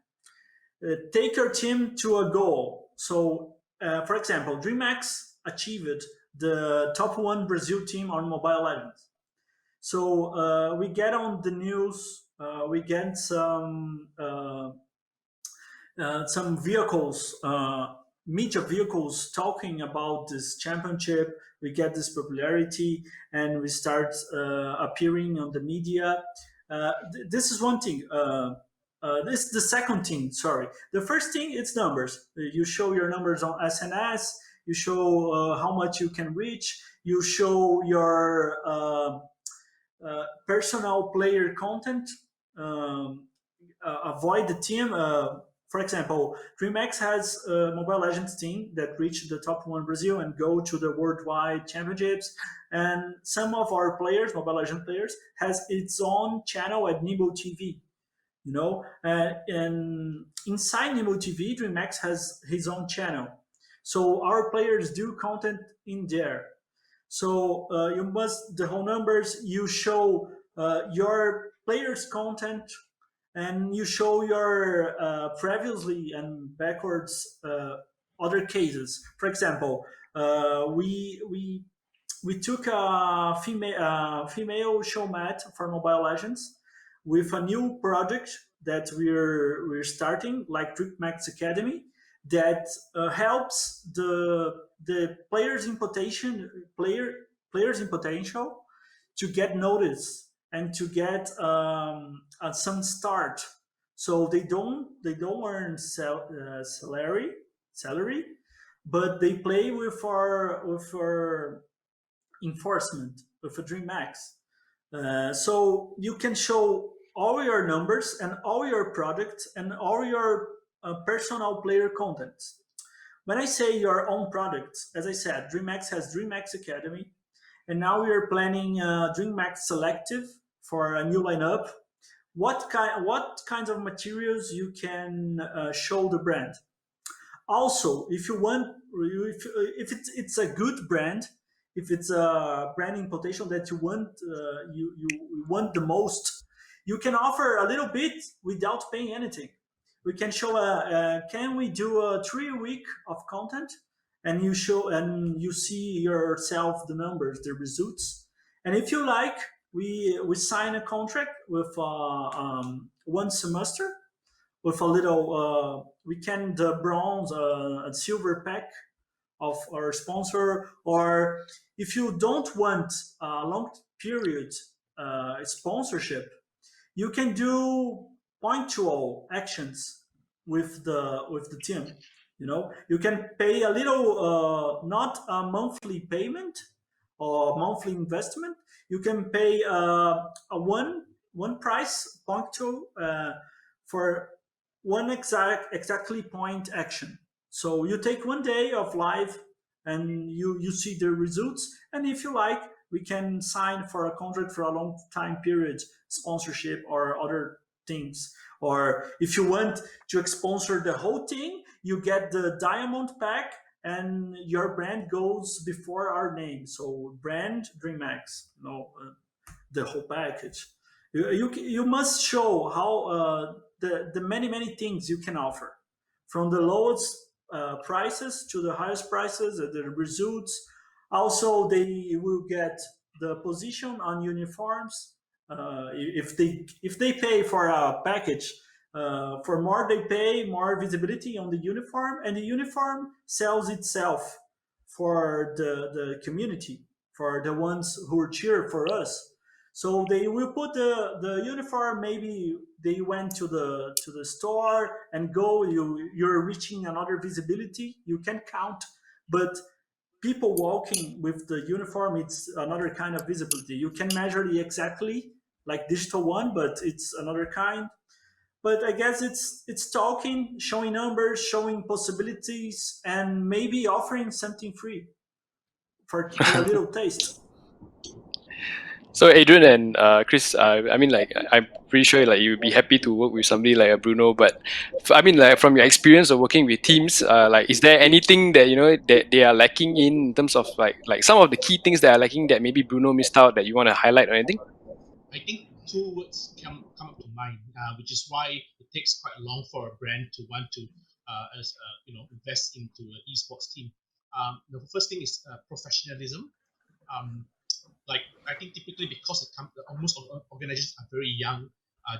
take your team to a goal. So, for example, DreamMax achieved the top one Brazil team on Mobile Legends. So we get on the news. We get some vehicles, media vehicles, talking about this championship. We get this popularity, and we start appearing on the media. This is one thing. This is the second thing. Sorry, the first thing, it's numbers. You show your numbers on SNS. You show how much you can reach. You show your personal player content. Avoid the team. For example, DreamMax has a Mobile Legends team that reached the top one Brazil and go to the worldwide championships. And some of our players, Mobile Legends players, has its own channel at Nimble TV. And inside Nimble TV, DreamMax has his own channel. So our players do content in there. So you must the whole numbers. You show your players' content, and you show your previously and backwards other cases. For example, we took a female showmat for Mobile Legends with a new project that we're starting, like DreamMax Academy, that helps the players in potential to get noticed and to get some start. So they don't earn salary, but they play with our enforcement with a DreamMax. So you can show all your numbers and all your products and all your personal player content. When I say your own products, as I said, DreamMax has DreamMax Academy, and now we are planning DreamMax Selective for a new lineup. What kinds of materials you can show the brand? Also, if you want, if it's a good brand, if it's a branding potential that you want, you want the most, you can offer a little bit without paying anything. We can show can we do a 3 week of content, and you show and you see yourself the numbers, the results, and if you like, we sign a contract with 1 semester with a little we can the bronze and silver pack of our sponsor. Or if you don't want a long period sponsorship, you can do punctual actions with the team. You can pay a little, not a monthly payment or monthly investment. You can pay a one price punctual for one exactly point action. So you take 1 day of live, and you see the results. And if you like, we can sign for a contract for a long time period, sponsorship or other things. Or if you want to sponsor the whole thing, you get the diamond pack, and your brand goes before our name. So brand DreamMax, the whole package. You must show how the many things you can offer, from the lowest prices to the highest prices, the results. Also, they will get the position on uniforms. If they pay for a package, For more they pay, more visibility on the uniform, and the uniform sells itself for the community, for the ones who cheer for us. So they will put the uniform. Maybe they went to the store and go. You're reaching another visibility. You can count, but people walking with the uniform, it's another kind of visibility. You can measure it exactly like digital one, but it's another kind. But I guess it's talking, showing numbers, showing possibilities, and maybe offering something free for a little taste. So Adrian and Chris, I mean, like, I'm pretty sure like you'd be happy to work with somebody like a Bruno. But I mean, like, from your experience of working with teams, like, is there anything that that they are lacking in terms of like some of the key things that are lacking that maybe Bruno missed out that you want to highlight or anything? I think two words come up to mind, which is why it takes quite long for a brand to want to, invest into an esports team. The first thing is professionalism. Um, like I think typically because most of the organizations are very young,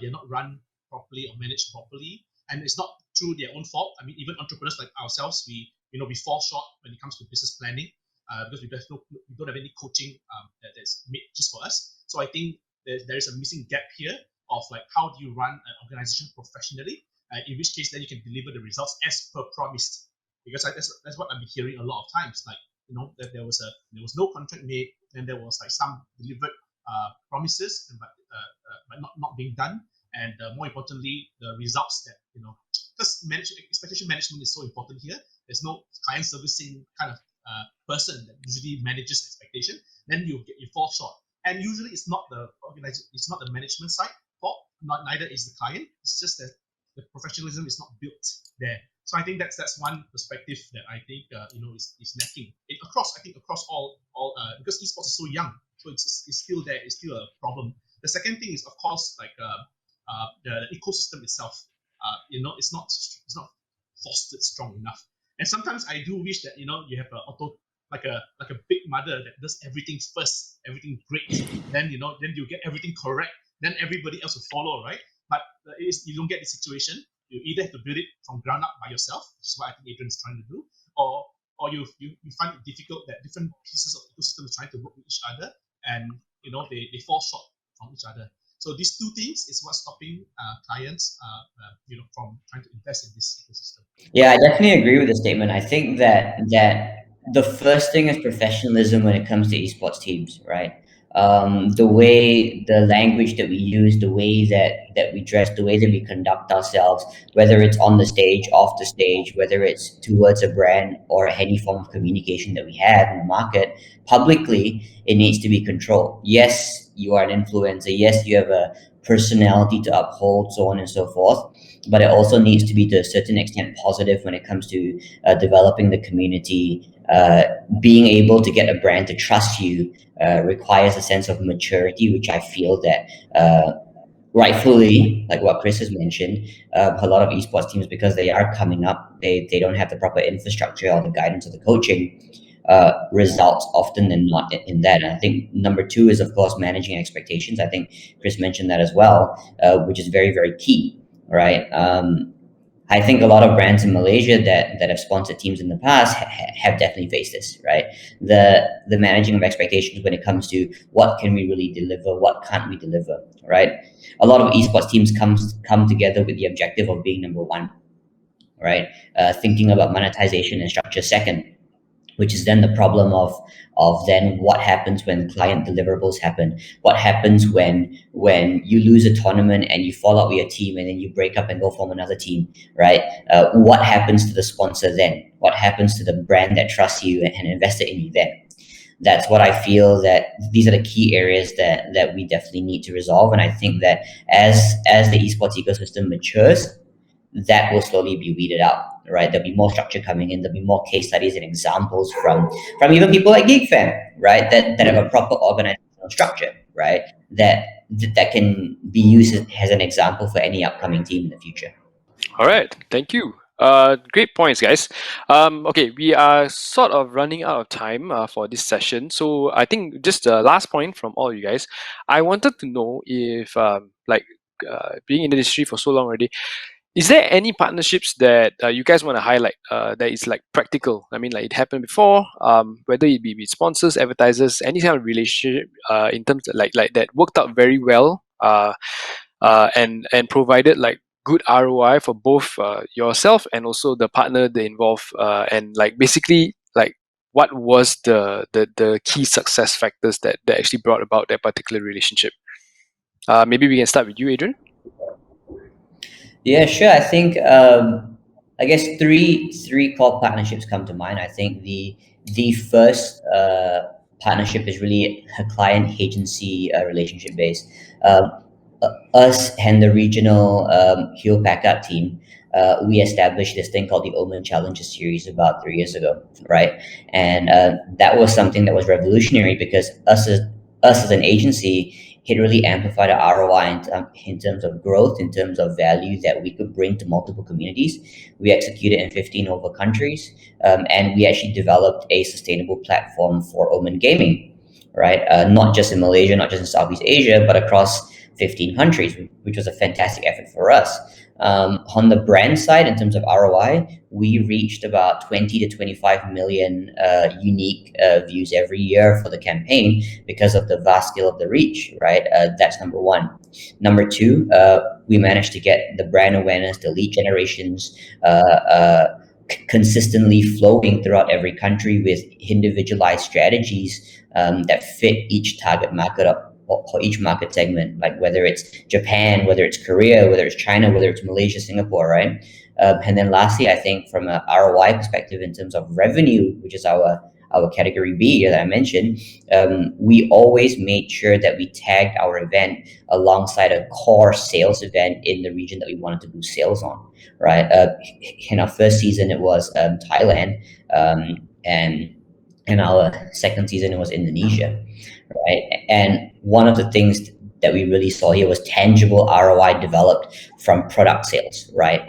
they're not run properly or managed properly, and it's not through their own fault. I mean, even entrepreneurs like ourselves, we fall short when it comes to business planning because we don't have any coaching that's made just for us. So I think there is a missing gap here of like how do you run an organization professionally, in which case then you can deliver the results as per promised. Because that's what I've been hearing a lot of times, like that there was no contract made, and there was like some delivered promises, but not being done, and more importantly, the results that because expectation management is so important here. There's no client servicing kind of person that usually manages expectation. Then you fall short, and usually it's not the organization, it's not the management side fault, neither is the client. It's just that the professionalism is not built there. So I think that's one perspective that I think is lacking across all because esports is so young, so it's still there. It's still a problem. The second thing is of course like the ecosystem itself. It's not fostered strong enough. And sometimes I do wish that you have like a big mother that does everything first, everything great, then then you get everything correct, then everybody else will follow, right? But you don't get the situation. You either have to build it from ground up by yourself, which is what I think Adrian is trying to do, or you find it difficult that different pieces of ecosystem are trying to work with each other, and they fall short from each other. So these two things is what's stopping clients, from trying to invest in this ecosystem. Yeah, I definitely agree with the statement. I think that the first thing is professionalism when it comes to esports teams, right? The way, the language that we use, the way that we dress, the way that we conduct ourselves, whether it's on the stage, off the stage, whether it's towards a brand or any form of communication that we have in the market, publicly, it needs to be controlled. Yes, you are an influencer. Yes, you have a personality to uphold, so on and so forth, but it also needs to be to a certain extent positive when it comes to developing the community. Being able to get a brand to trust you requires a sense of maturity, which I feel that rightfully, like what Chris has mentioned, a lot of esports teams, because they are coming up, they don't have the proper infrastructure or the guidance or the coaching. Results often than not in that. And I think number two is, of course, managing expectations. I think Chris mentioned that as well, which is very, very key, right? I think a lot of brands in Malaysia that have sponsored teams in the past have definitely faced this, right? The managing of expectations when it comes to what can we really deliver, what can't we deliver, right? A lot of esports teams come together with the objective of being number one, right? Thinking about monetization and structure second, which is then the problem of then what happens when client deliverables happen. What happens when you lose a tournament and you fall out with your team and then you break up and go form another team, right? What happens to the sponsor then? What happens to the brand that trusts you and invested in you then? That's what I feel that these are the key areas that we definitely need to resolve. And I think that as the esports ecosystem matures, that will slowly be weeded out, right? There'll be more structure coming in. There'll be more case studies and examples from even people like GeekFam, right? That have a proper organizational structure, right? That can be used as an example for any upcoming team in the future. All right, thank you. Great points, guys. Okay, we are sort of running out of time for this session, so I think just the last point from all you guys, I wanted to know if like being in the industry for so long already, is there any partnerships that you guys want to highlight that is like practical? I mean, like it happened before, whether it be with sponsors, advertisers, any kind of relationship in terms of like that worked out very well and provided like good ROI for both yourself and also the partner they involved, and like basically like what was the key success factors that actually brought about that particular relationship? Maybe we can start with you, Adrian. Yeah, sure. I think I guess three core partnerships come to mind. I think the first partnership is really a client agency relationship based. Um, Us and the regional Hewlett Packard team, we established this thing called the Omen Challenger Series about 3 years ago, right? And that was something that was revolutionary because us as an agency, it really amplified our ROI in terms of growth, in terms of value that we could bring to multiple communities. We executed in 15 over countries, and we actually developed a sustainable platform for Omen gaming, right? Not just in Malaysia, not just in Southeast Asia, but across 15 countries, which was a fantastic effort for us. On the brand side, in terms of ROI, we reached about 20 to 25 million unique views every year for the campaign because of the vast scale of the reach, right? That's number one. Number two, we managed to get the brand awareness, the lead generations, consistently flowing throughout every country with individualized strategies that fit each target market up or each market segment, like whether it's Japan, whether it's Korea, whether it's China, whether it's Malaysia, Singapore, right? And then lastly, I think from a ROI perspective in terms of revenue, which is our category B that I mentioned, we always made sure that we tagged our event alongside a core sales event in the region that we wanted to boost sales on, right? In our first season, it was Thailand, and in our second season, it was Indonesia, right? And one of the things that we really saw here was tangible ROI developed from product sales, right?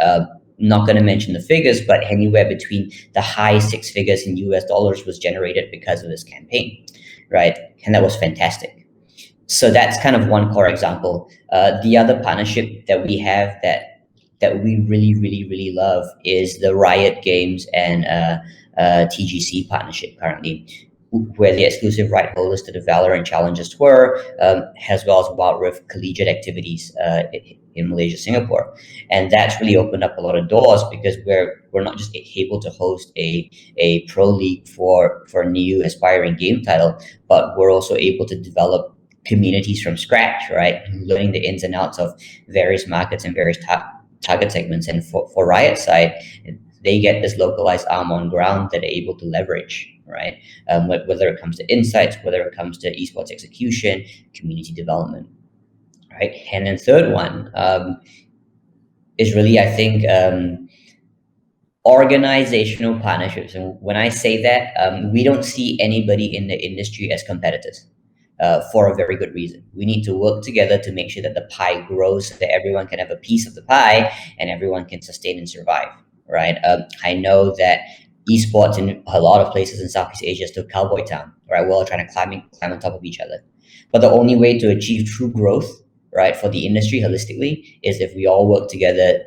Not going to mention the figures, but anywhere between the high six figures in US dollars was generated because of this campaign, right? And that was fantastic. So that's kind of one core example. The other partnership that we have that we really, really, really love is the Riot Games and TGC partnership currently, where the exclusive right holders to the Valorant Challengers Tour, as well as Wild Rift collegiate activities in Malaysia, Singapore. And that's really opened up a lot of doors because we're not just able to host a pro league for a new aspiring game title, but we're also able to develop communities from scratch, right? Learning the ins and outs of various markets and various target segments. And for Riot side, they get this localized arm on ground that they're able to leverage, right? Whether it comes to insights, whether it comes to esports execution, community development, right? And then third one is really, I think, organizational partnerships. And when I say that, we don't see anybody in the industry as competitors. For a very good reason. We need to work together to make sure that the pie grows so that everyone can have a piece of the pie and everyone can sustain and survive, right? I know that esports in a lot of places in Southeast Asia is still cowboy town, right? We're all trying to climb on top of each other. But the only way to achieve true growth, right, for the industry holistically is if we all work together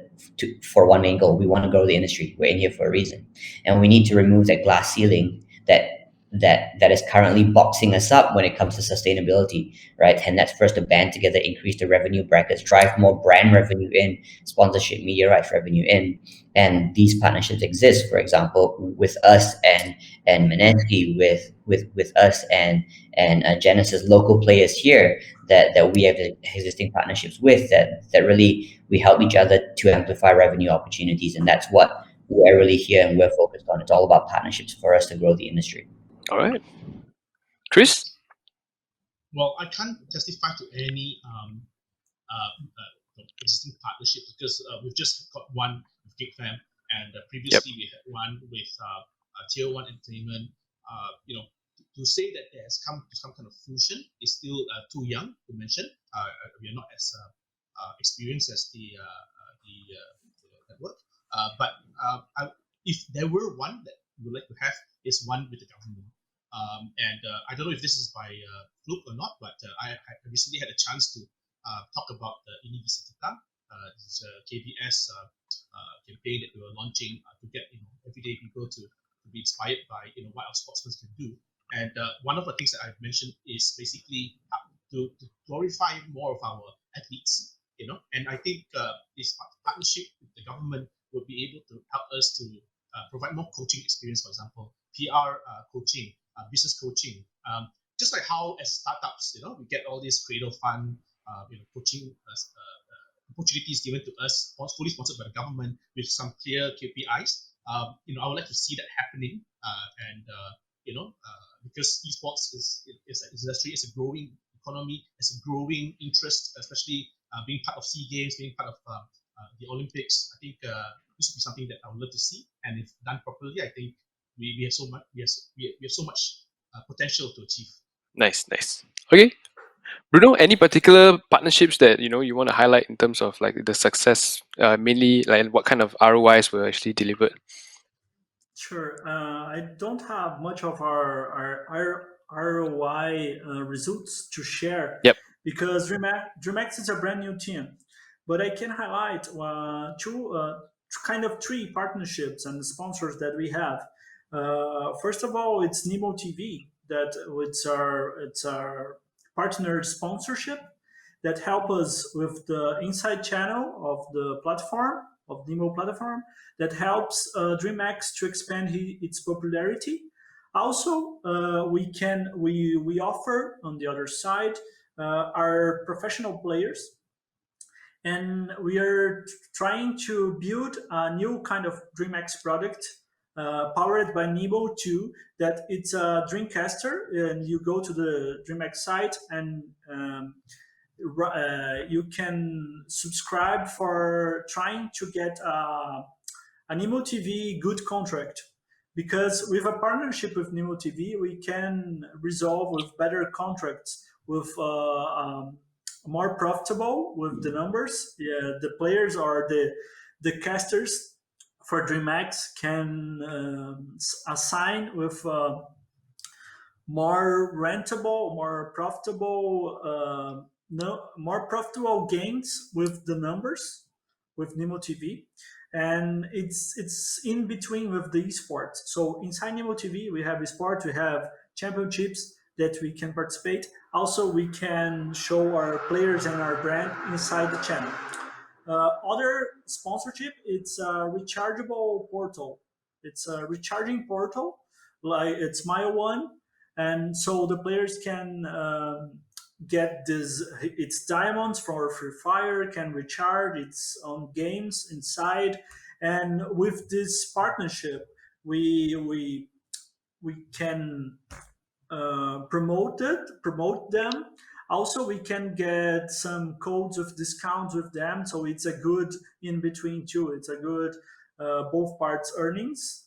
for one main goal. We want to grow the industry. We're in here for a reason. And we need to remove that glass ceiling that is currently boxing us up when it comes to sustainability, right? And that's first to band together, increase the revenue brackets, drive more brand revenue in, sponsorship, media rights revenue in. And these partnerships exist, for example, with us and Menensky, with us and Genesis, local players here that we have existing partnerships with that really we help each other to amplify revenue opportunities. And that's what we're really here and we're focused on. It's all about partnerships for us to grow the industry. All right, Chris. Well, I can't testify to any existing partnership because we've just got one with GigFam, and previously we had one with Tier One Entertainment. To say that there has come to some kind of fusion is still too young to mention. We are not as experienced as the network. But if there were one that we would like to have, is one with the government. I don't know if this is by fluke or not, but I recently had a chance to talk about the Ini Bisa Kita. This is a KBS campaign that we were launching to get everyday people to be inspired by what our sportsmen can do. And one of the things that I've mentioned is basically to glorify more of our athletes. And I think this partnership with the government will be able to help us to provide more coaching experience, for example, PR coaching, business coaching. Just like how as startups, we get all this Cradle Fund, coaching opportunities given to us, fully sponsored by the government with some clear KPIs. I would like to see that happening, because esports is an industry, it's a growing economy, it's a growing interest, especially being part of SEA Games, being part of the Olympics. I think this would be something that I would love to see, and if done properly, I think we have so much potential to achieve. Nice. Okay, Bruno, any particular partnerships that you want to highlight in terms of like the success, mainly like what kind of ROIs were actually delivered? Sure. I don't have much of our ROI results to share Yep. because DreamMax is a brand new team. But I can highlight three partnerships and sponsors that we have. First of all, it's Nemo TV that it's our partner sponsorship that help us with the inside channel of the platform of Nemo platform that helps DreamMax to expand its popularity. Also, we offer on the other side our professional players, and we are trying to build a new kind of DreamMax product powered by Nemo 2. That it's a Dreamcaster, and you go to the DreamMax site and you can subscribe for trying to get a Nemo TV good contract. Because with a partnership with Nemo TV, we can resolve with better contracts, with more profitable with the numbers. Yeah, the players or the casters for DreamMax can assign with more rentable, more profitable, more profitable gains with the numbers with Nemo TV, and it's in between with the esports. So inside Nemo TV, we have esports, we have championships that we can participate. Also, we can show our players and our brand inside the channel. Other sponsorship, it's a rechargeable portal. It's a recharging portal, like it's Mile One, and so the players can get this. It's diamonds for Free Fire, can recharge its own games inside, and with this partnership, we can promote them. Also, we can get some codes of discounts with them, so it's a good in between too. It's a good both parts earnings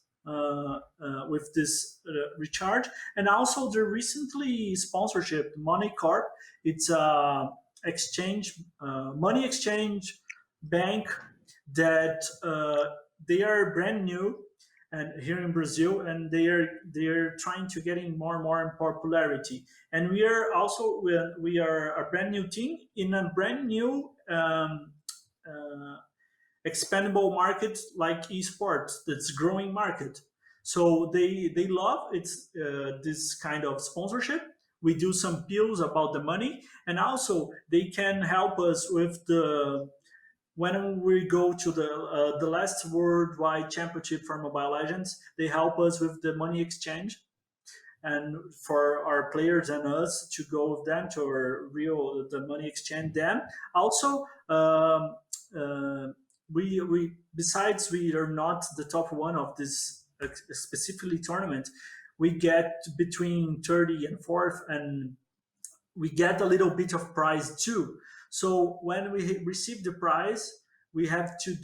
with this recharge. And also the recently sponsorship Money Corp. It's a money exchange bank that they are brand new and here in Brazil, and they are trying to get in more and more in popularity. And we are a brand new team in a brand new expandable market like esports. That's growing market. So they love it's this kind of sponsorship. We do some deals about the money, and also they can help us with the when we go to the last worldwide championship for Mobile Legends. They help us with the money exchange, and for our players and us to go with them to the money exchange them. Also, we besides we are not the top one of this specifically tournament. We get between 30 and fourth, and we get a little bit of prize too. So when we receive the prize, we have to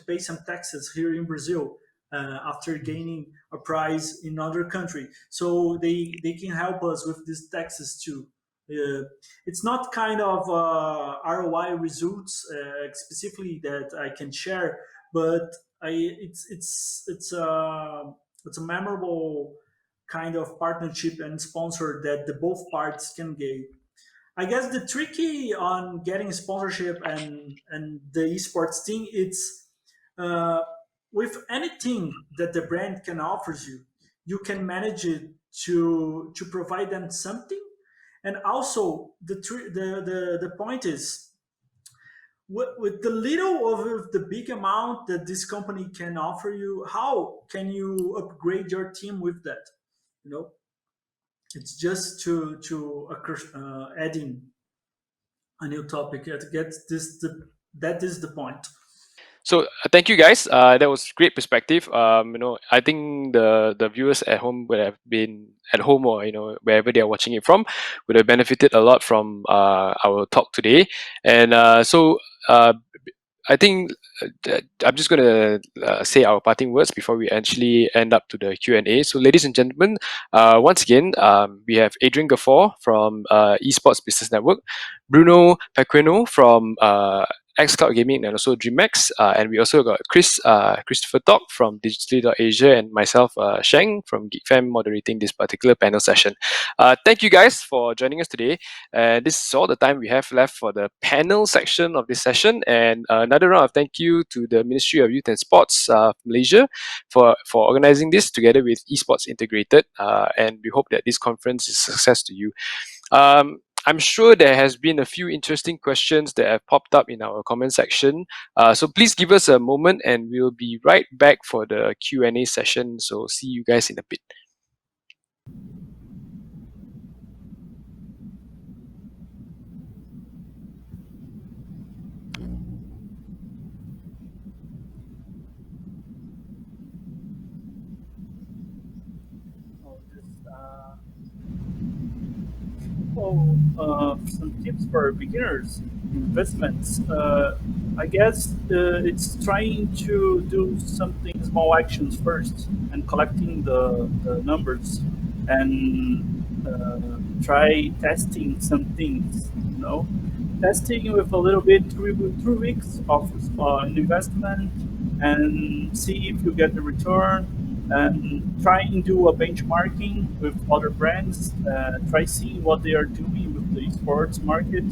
pay some taxes here in Brazil after gaining a prize in another country. So they can help us with these taxes too. It's not kind of ROI results specifically that I can share, but it's a memorable kind of partnership and sponsor that the both parts can gain. I guess the tricky on getting sponsorship and the esports thing, it's uh, with anything that the brand can offer you, you can manage it to provide them something. And also the point is, with the little of the big amount that this company can offer you, how can you upgrade your team with that? You know, it's just to adding a new topic. It gets this that is the point. So thank you guys. That was great perspective. I think the viewers at home would have been at home, or wherever they are watching it from, would have benefited a lot from our talk today. And uh, I think I'm just gonna say our parting words before we actually end up to the Q&A. So, ladies and gentlemen, once again, we have Adrian Gaffor from Esports Business Network, Bruno Pequeno from xCloud Gaming and also DreamMax, and we also got Christopher Tock from Digitally.asia, and myself, Sheng from GeekFam, moderating this particular panel session. Thank you guys for joining us today. This is all the time we have left for the panel section of this session. And another round of thank you to the Ministry of Youth and Sports Malaysia for organizing this together with Esports Integrated. And we hope that this conference is a success to you. I'm sure there has been a few interesting questions that have popped up in our comment section. So please give us a moment and we'll be right back for the Q&A session. So see you guys in a bit. Some tips for beginners investments. I guess it's trying to do something small actions first and collecting the numbers and try testing some things. Testing with a little bit 3 weeks of an investment and see if you get the return, and try and do a benchmarking with other brands, try seeing what they are doing with the sports market,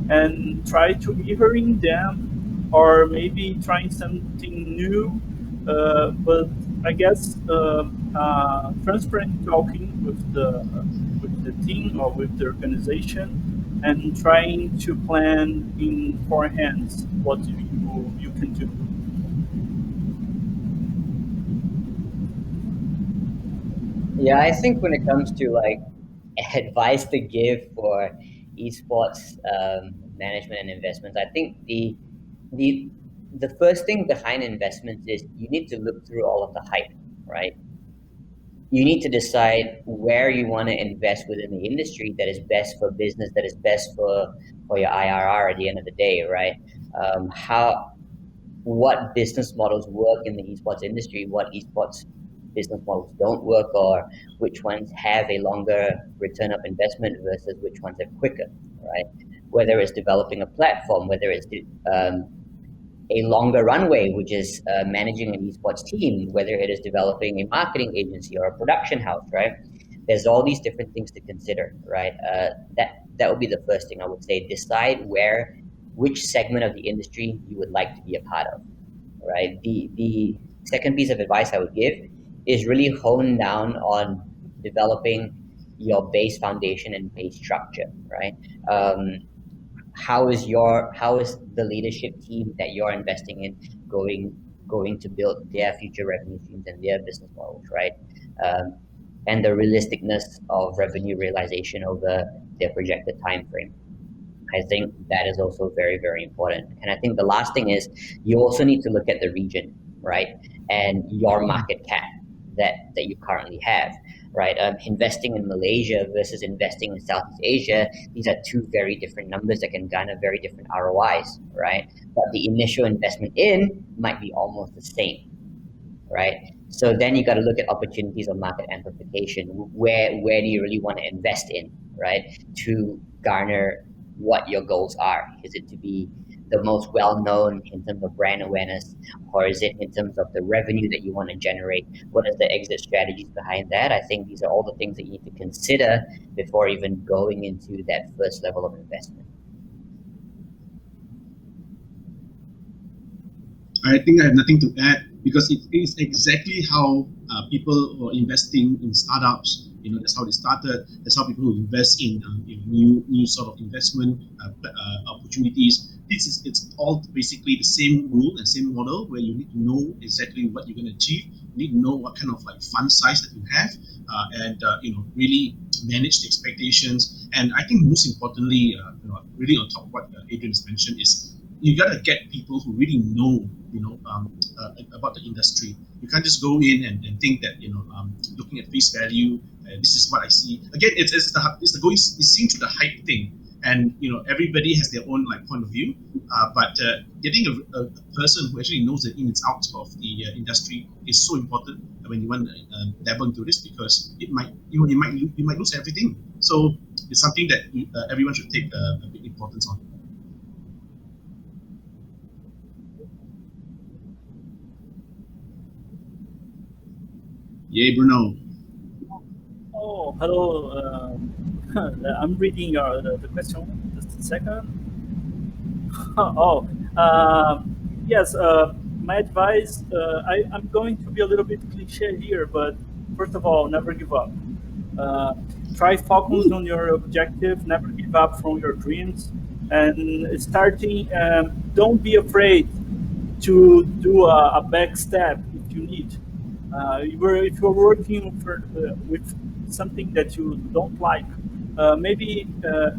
and try to either in them or maybe trying something new. But I guess transparent talking with the team or with the organization, and trying to plan in forehand what you can do. Yeah, I think when it comes to like advice to give for esports management and investments, I think the the first thing behind investments is you need to look through all of the hype, right? You need to decide where you want to invest within the industry that is best for business, that is best for your IRR at the end of the day, right? How what business models work in the esports industry, what esports business models don't work, or which ones have a longer return of investment versus which ones are quicker, right? Whether it's developing a platform, whether it's a longer runway, which is managing an esports team, whether it is developing a marketing agency or a production house, right? There's all these different things to consider, right? That would be the first thing I would say. Decide which segment of the industry you would like to be a part of, right? The second piece of advice I would give is really hone down on developing your base foundation and base structure, right? How is the leadership team that you're investing in going to build their future revenue streams and their business models, right? And the realisticness of revenue realization over their projected time frame. I think that is also very, very important. And I think the last thing is you also need to look at the region, right? And your market cap that you currently have, right? Investing in Malaysia versus investing in Southeast Asia, these are two very different numbers that can garner very different ROIs, right? But the initial investment in might be almost the same, right? So then you got to look at opportunities of market amplification. Where do you really want to invest in, right? To garner what your goals are. Is it to be the most well known in terms of brand awareness, or is it in terms of the revenue that you want to generate? What is the exit strategies behind that? I think these are all the things that you need to consider before even going into that first level of investment. I think I have nothing to add because it is exactly how people who are investing in startups, that's how they started. That's how people who invest in new sort of investment opportunities. It's all basically the same rule and same model where you need to know exactly what you're going to achieve. You need to know what kind of like fund size that you have, and really manage the expectations. And I think most importantly, really on top of what Adrian has mentioned is you got to get people who really know, about the industry. You can't just go in and think that, looking at face value, this is what I see. Again, it's seen through the hype thing, and everybody has their own like point of view. But getting a person who actually knows the ins and outs of the industry is so important when you want to dabble into this, because you might lose everything. So it's something that everyone should take a big importance on. Yay, Bruno. Oh, hello. I'm reading the question. Just a second. Oh, yes. My advice. I'm going to be a little bit cliche here, but first of all, never give up. Uh, Try focus on your objective. Never give up from your dreams. And starting, don't be afraid to do a back step if you need. If you're working with something that you don't like, maybe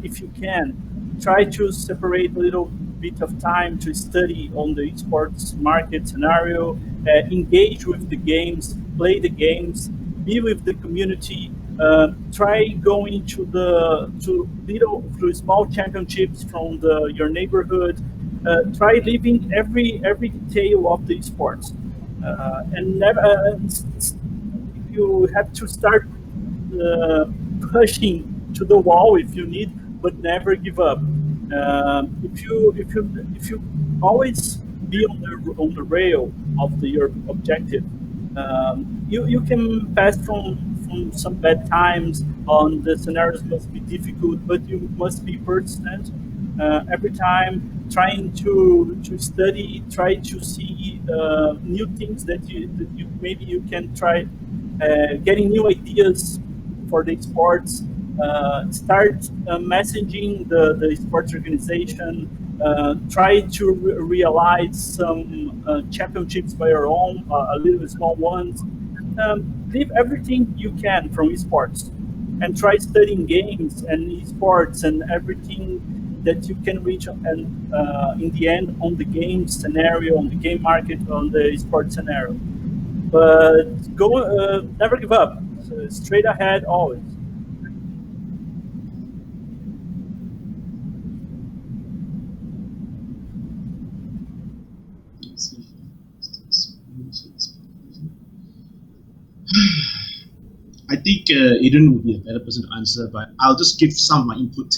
if you can, try to separate a little bit of time to study on the esports market scenario, engage with the games, play the games, be with the community. Try going to small championships from your neighborhood. Try living every detail of the sports, and never you have to start pushing to the wall if you need, but never give up. If you always be on the rail of your objective, you can pass from some bad times. On the scenarios must be difficult, but you must be persistent. Every time trying to study, try to see new things that you maybe you can try, getting new ideas for the sports. Start messaging the sports organization. Try to realize some championships by your own, a little small ones. Leave everything you can from esports and try studying games and esports and everything that you can reach, and in the end on the game scenario, on the game market, on the esports scenario. But never give up. So straight ahead always. I think Adrian would be a better person to answer, but I'll just give some of my input.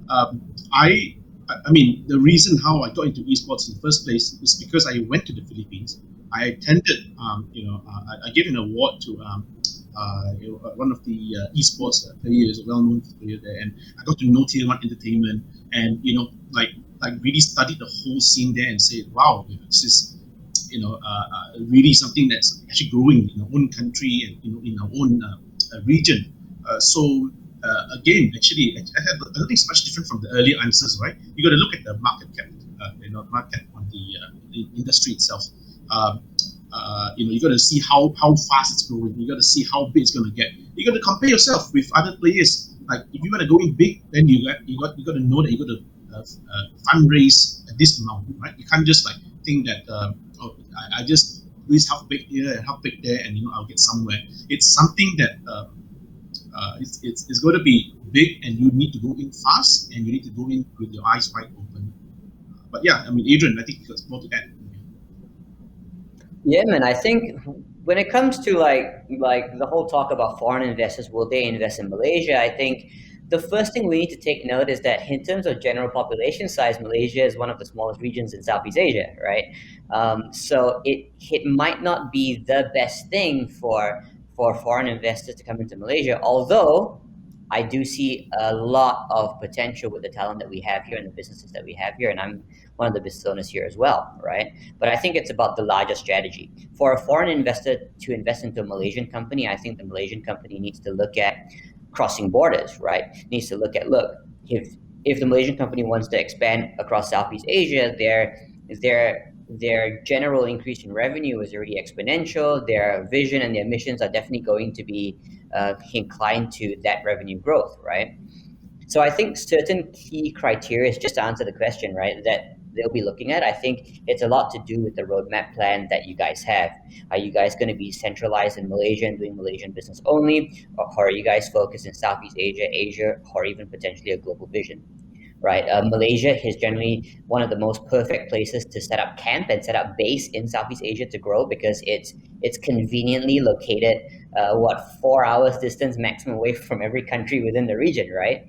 Um, I, I mean, the reason how I got into esports in the first place is because I went to the Philippines. I attended, I gave an award to one of the esports players, a well-known player there, and I got to know Tier One Entertainment, and like really studied the whole scene there and said, wow, this is really something that's actually growing in our own country and in our own region. Again, actually, I don't think it's much different from the earlier answers, right? You got to look at the market cap, market on the industry itself. You got to see how fast it's growing. You got to see how big it's going to get. You got to compare yourself with other players. Like if you want to go in big, then you got to know that you got to fundraise at this amount, right? You can't just like think that I just raise half big here and half big there, and I'll get somewhere. It's something that it's going to be big, and you need to go in fast, and you need to go in with your eyes wide open. But yeah, I mean, Adrian, I think you got more to add. Yeah, man. I think when it comes to like the whole talk about foreign investors, will they invest in Malaysia? I think the first thing we need to take note is that in terms of general population size, Malaysia is one of the smallest regions in Southeast Asia, right? So it might not be the best thing for foreign investors to come into Malaysia, although I do see a lot of potential with the talent that we have here and the businesses that we have here, and I'm one of the business owners here as well, right? But I think it's about the larger strategy. For a foreign investor to invest into a Malaysian company, I think the Malaysian company needs to look at crossing borders, right? Needs to look, if the Malaysian company wants to expand across Southeast Asia, their general increase in revenue is already exponential. Their vision and their missions are definitely going to be inclined to that revenue growth, right? So I think certain key criteria, just to answer the question, right, that they'll be looking at, I think it's a lot to do with the roadmap plan that you guys have. Are you guys going to be centralized in Malaysia and doing Malaysian business only? Or are you guys focused in Southeast Asia, or even potentially a global vision? Right, Malaysia is generally one of the most perfect places to set up camp and set up base in Southeast Asia to grow, because it's conveniently located, 4 hours distance maximum away from every country within the region, right?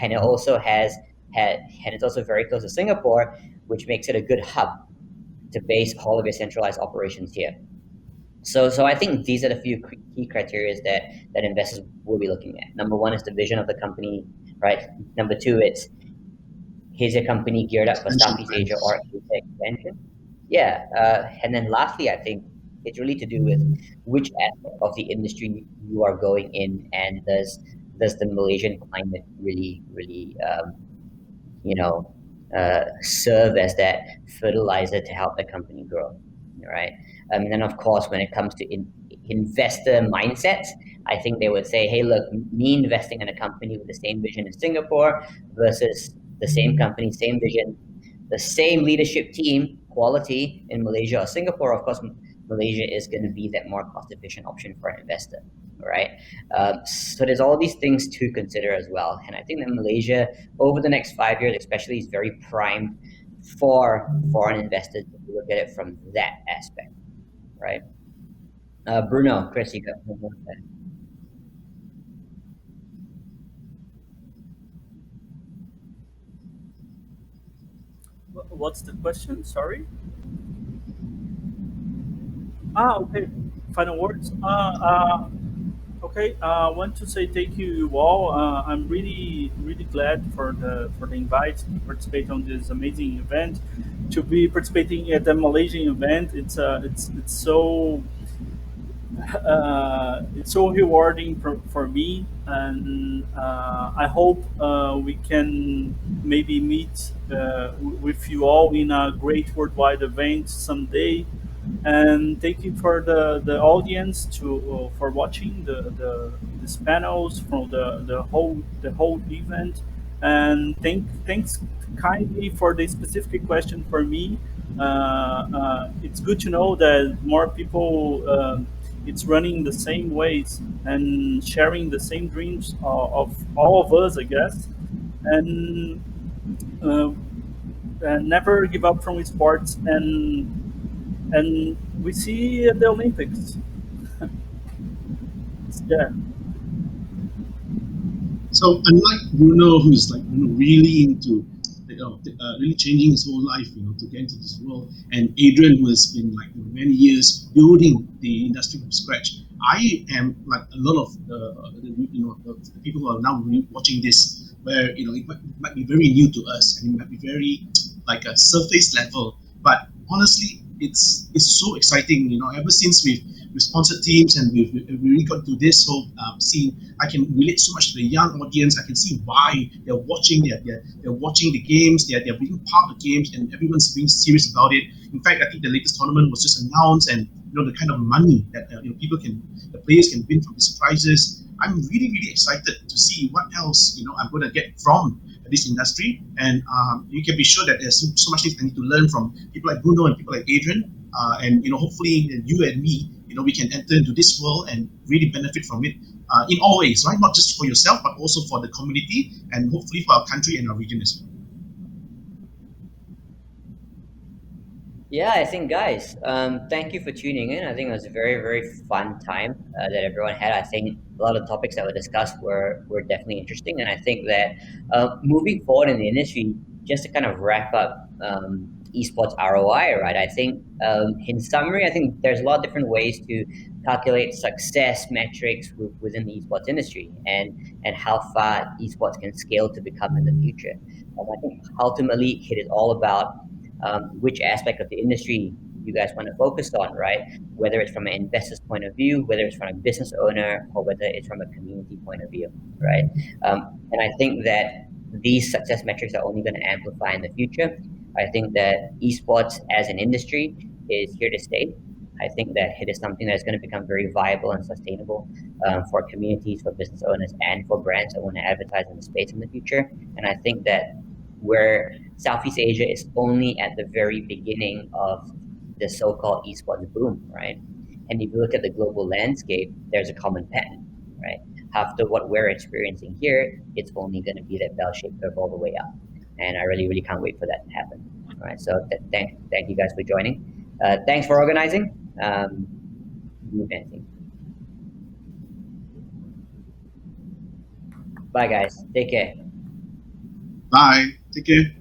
And it also and it's also very close to Singapore, which makes it a good hub to base all of your centralized operations here. So I think these are the few key criteria that investors will be looking at. Number one is the vision of the company, right? Number two, is your company geared up for Southeast Asia or Asia expansion? Yeah, and then lastly, I think it's really to do with which aspect of the industry you are going in, and does the Malaysian climate really serve as that fertilizer to help the company grow, right? And then of course, when it comes to investor mindsets, I think they would say, hey, look, me investing in a company with the same vision in Singapore versus the same company, same vision, the same leadership team, quality in Malaysia or Singapore, of course, Malaysia is going to be that more cost-efficient option for an investor, right? So there's all these things to consider as well. And I think that Malaysia, over the next 5 years especially, is very primed for foreign investors to look at it from that aspect, right? Bruno, Chris, you got one more thing. What's the question? Sorry. Okay. Final words. Okay. I want to say thank you all. I'm really glad for the invite to participate on this amazing event. To be participating at the Malaysian event, it's so rewarding for me, and I hope we can maybe meet with you all in a great worldwide event someday. And thank you for the audience for watching these panels from the whole event. And thanks kindly for the specific question for me. It's good to know that more people it's running the same ways and sharing the same dreams of all of us, I guess. And uh, and never give up from sports, and we see at the Olympics. Yeah. So unlike Bruno, who's like really into really changing his whole life, to get into this world, and Adrian, who has been like many years building the industry from scratch, I am like a lot of the people who are now watching this, where it might be very new to us, and it might be very like a surface level, but honestly, it's so exciting. Ever since we've sponsored teams and we've really got to this whole scene, I can relate so much to the young audience. I can see why they're watching. They're watching the games. They're being part of the games, and everyone's being serious about it. In fact, I think the latest tournament was just announced, and the kind of money that the players can win from these prizes. I'm really excited to see what else I'm going to get from this industry, and you can be sure that there's so much things I need to learn from people like Bruno and people like Adrian, and hopefully you and me, we can enter into this world and really benefit from it in all ways, right? Not just for yourself, but also for the community, and hopefully for our country and our region as well. Yeah, I think, guys, thank you for tuning in. I think it was a very, very fun time that everyone had. I think a lot of topics that were discussed were definitely interesting, and I think that moving forward in the industry, just to kind of wrap up esports ROI, right? I think in summary, I think there's a lot of different ways to calculate success metrics within the esports industry, and how far esports can scale to become in the future. I think ultimately it is all about which aspect of the industry you guys want to focus on, right? Whether it's from an investor's point of view, whether it's from a business owner, or whether it's from a community point of view, right? And I think that these success metrics are only going to amplify in the future. I think that esports as an industry is here to stay. I think that it is something that's going to become very viable and sustainable for communities, for business owners, and for brands that want to advertise in the space in the future. And I think that where Southeast Asia is only at the very beginning of the so-called esports boom, right? And if you look at the global landscape, there's a common pattern, right? After what we're experiencing here, it's only going to be that bell-shaped curve all the way up. And I really, really can't wait for that to happen. All right. So thank you guys for joining. Thanks for organizing. Anything. Bye, guys. Take care. Bye. Take care.